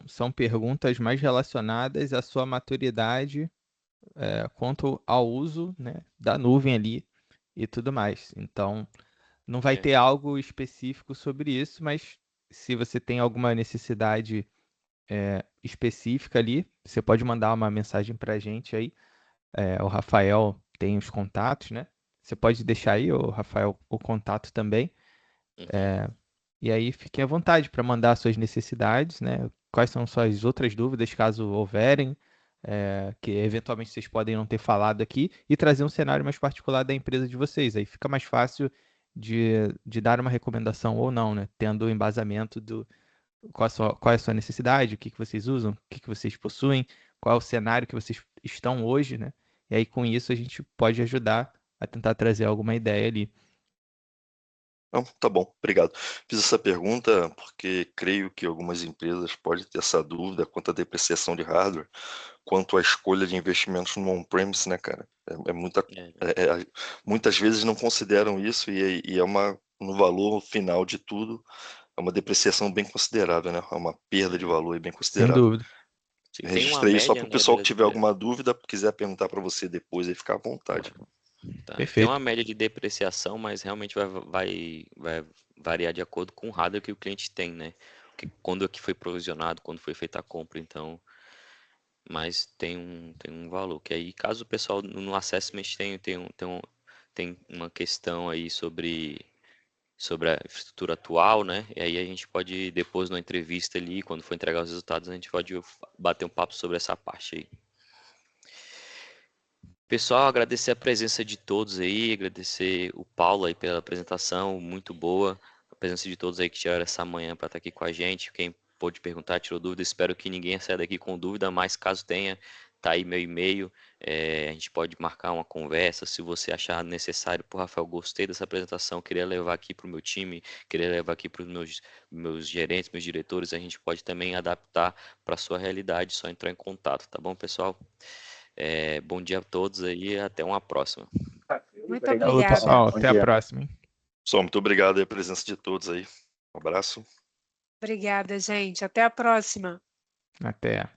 Speaker 2: São perguntas mais relacionadas à sua maturidade quanto ao uso, né, da nuvem ali e tudo mais. Então, não vai
Speaker 1: É,
Speaker 2: ter algo específico sobre isso, mas se você tem alguma necessidade específica ali, você pode mandar uma mensagem para a gente aí. O Rafael tem os contatos, né? Você pode deixar aí, o Rafael, o contato também.
Speaker 1: uhum.
Speaker 2: E aí fiquem à vontade para mandar suas necessidades, né? Quais são suas outras dúvidas, caso houverem, que eventualmente vocês podem não ter falado aqui, e trazer um cenário mais particular da empresa de vocês. Aí fica mais fácil de dar uma recomendação ou não, né? Tendo o embasamento do qual é a sua necessidade, o que que vocês usam, o que que vocês possuem, qual é o cenário que vocês estão hoje, né? E aí com isso a gente pode ajudar a tentar trazer alguma ideia ali.
Speaker 7: Não, tá bom, obrigado. Fiz essa pergunta porque creio que algumas empresas podem ter essa dúvida quanto à depreciação de hardware, quanto à escolha de investimentos no on-premise, né, cara? Muitas vezes não consideram isso e no valor final de tudo, é uma depreciação bem considerável, né? É uma perda de valor bem
Speaker 2: Sem
Speaker 7: considerável.
Speaker 2: dúvida.
Speaker 1: Sim, tem uma
Speaker 7: Registrei isso só
Speaker 1: média,
Speaker 7: para o
Speaker 1: né,
Speaker 7: pessoal que tiver alguma dúvida, quiser perguntar para você depois, aí ficar à vontade.
Speaker 1: tá. Tem
Speaker 2: Perfeito.
Speaker 1: uma média de depreciação, mas realmente vai variar de acordo com o hardware que o cliente tem, né? Quando é que foi provisionado, quando foi feita a compra, então. Mas tem um valor. Que aí, caso o pessoal no assessment tem uma questão aí sobre a infraestrutura atual, né? E aí a gente pode, depois na entrevista ali, quando for entregar os resultados, a gente pode bater um papo sobre essa parte aí. Pessoal, agradecer a presença de todos aí, agradecer o Paulo aí pela apresentação, muito boa. A presença de todos aí que tiraram essa manhã para estar aqui com a gente. Quem pôde perguntar, tirou dúvida. Espero que ninguém saia daqui com dúvida, mas caso tenha, tá aí meu e-mail. A gente pode marcar uma conversa. Se você achar necessário, pô, Rafael, gostei dessa apresentação, queria levar aqui para o meu time, queria levar aqui para os meus gerentes, meus diretores, a gente pode também adaptar para a sua realidade, só entrar em contato, tá bom, pessoal? Bom dia a todos aí, até uma próxima.
Speaker 5: Muito
Speaker 2: Falou,
Speaker 5: obrigada.
Speaker 2: pessoal.
Speaker 6: Bom
Speaker 2: Até a
Speaker 6: dia.
Speaker 2: próxima, hein?
Speaker 7: Pessoal, muito obrigado aí a presença de todos aí. Um abraço.
Speaker 5: Obrigada, gente. Até a próxima.
Speaker 2: Até.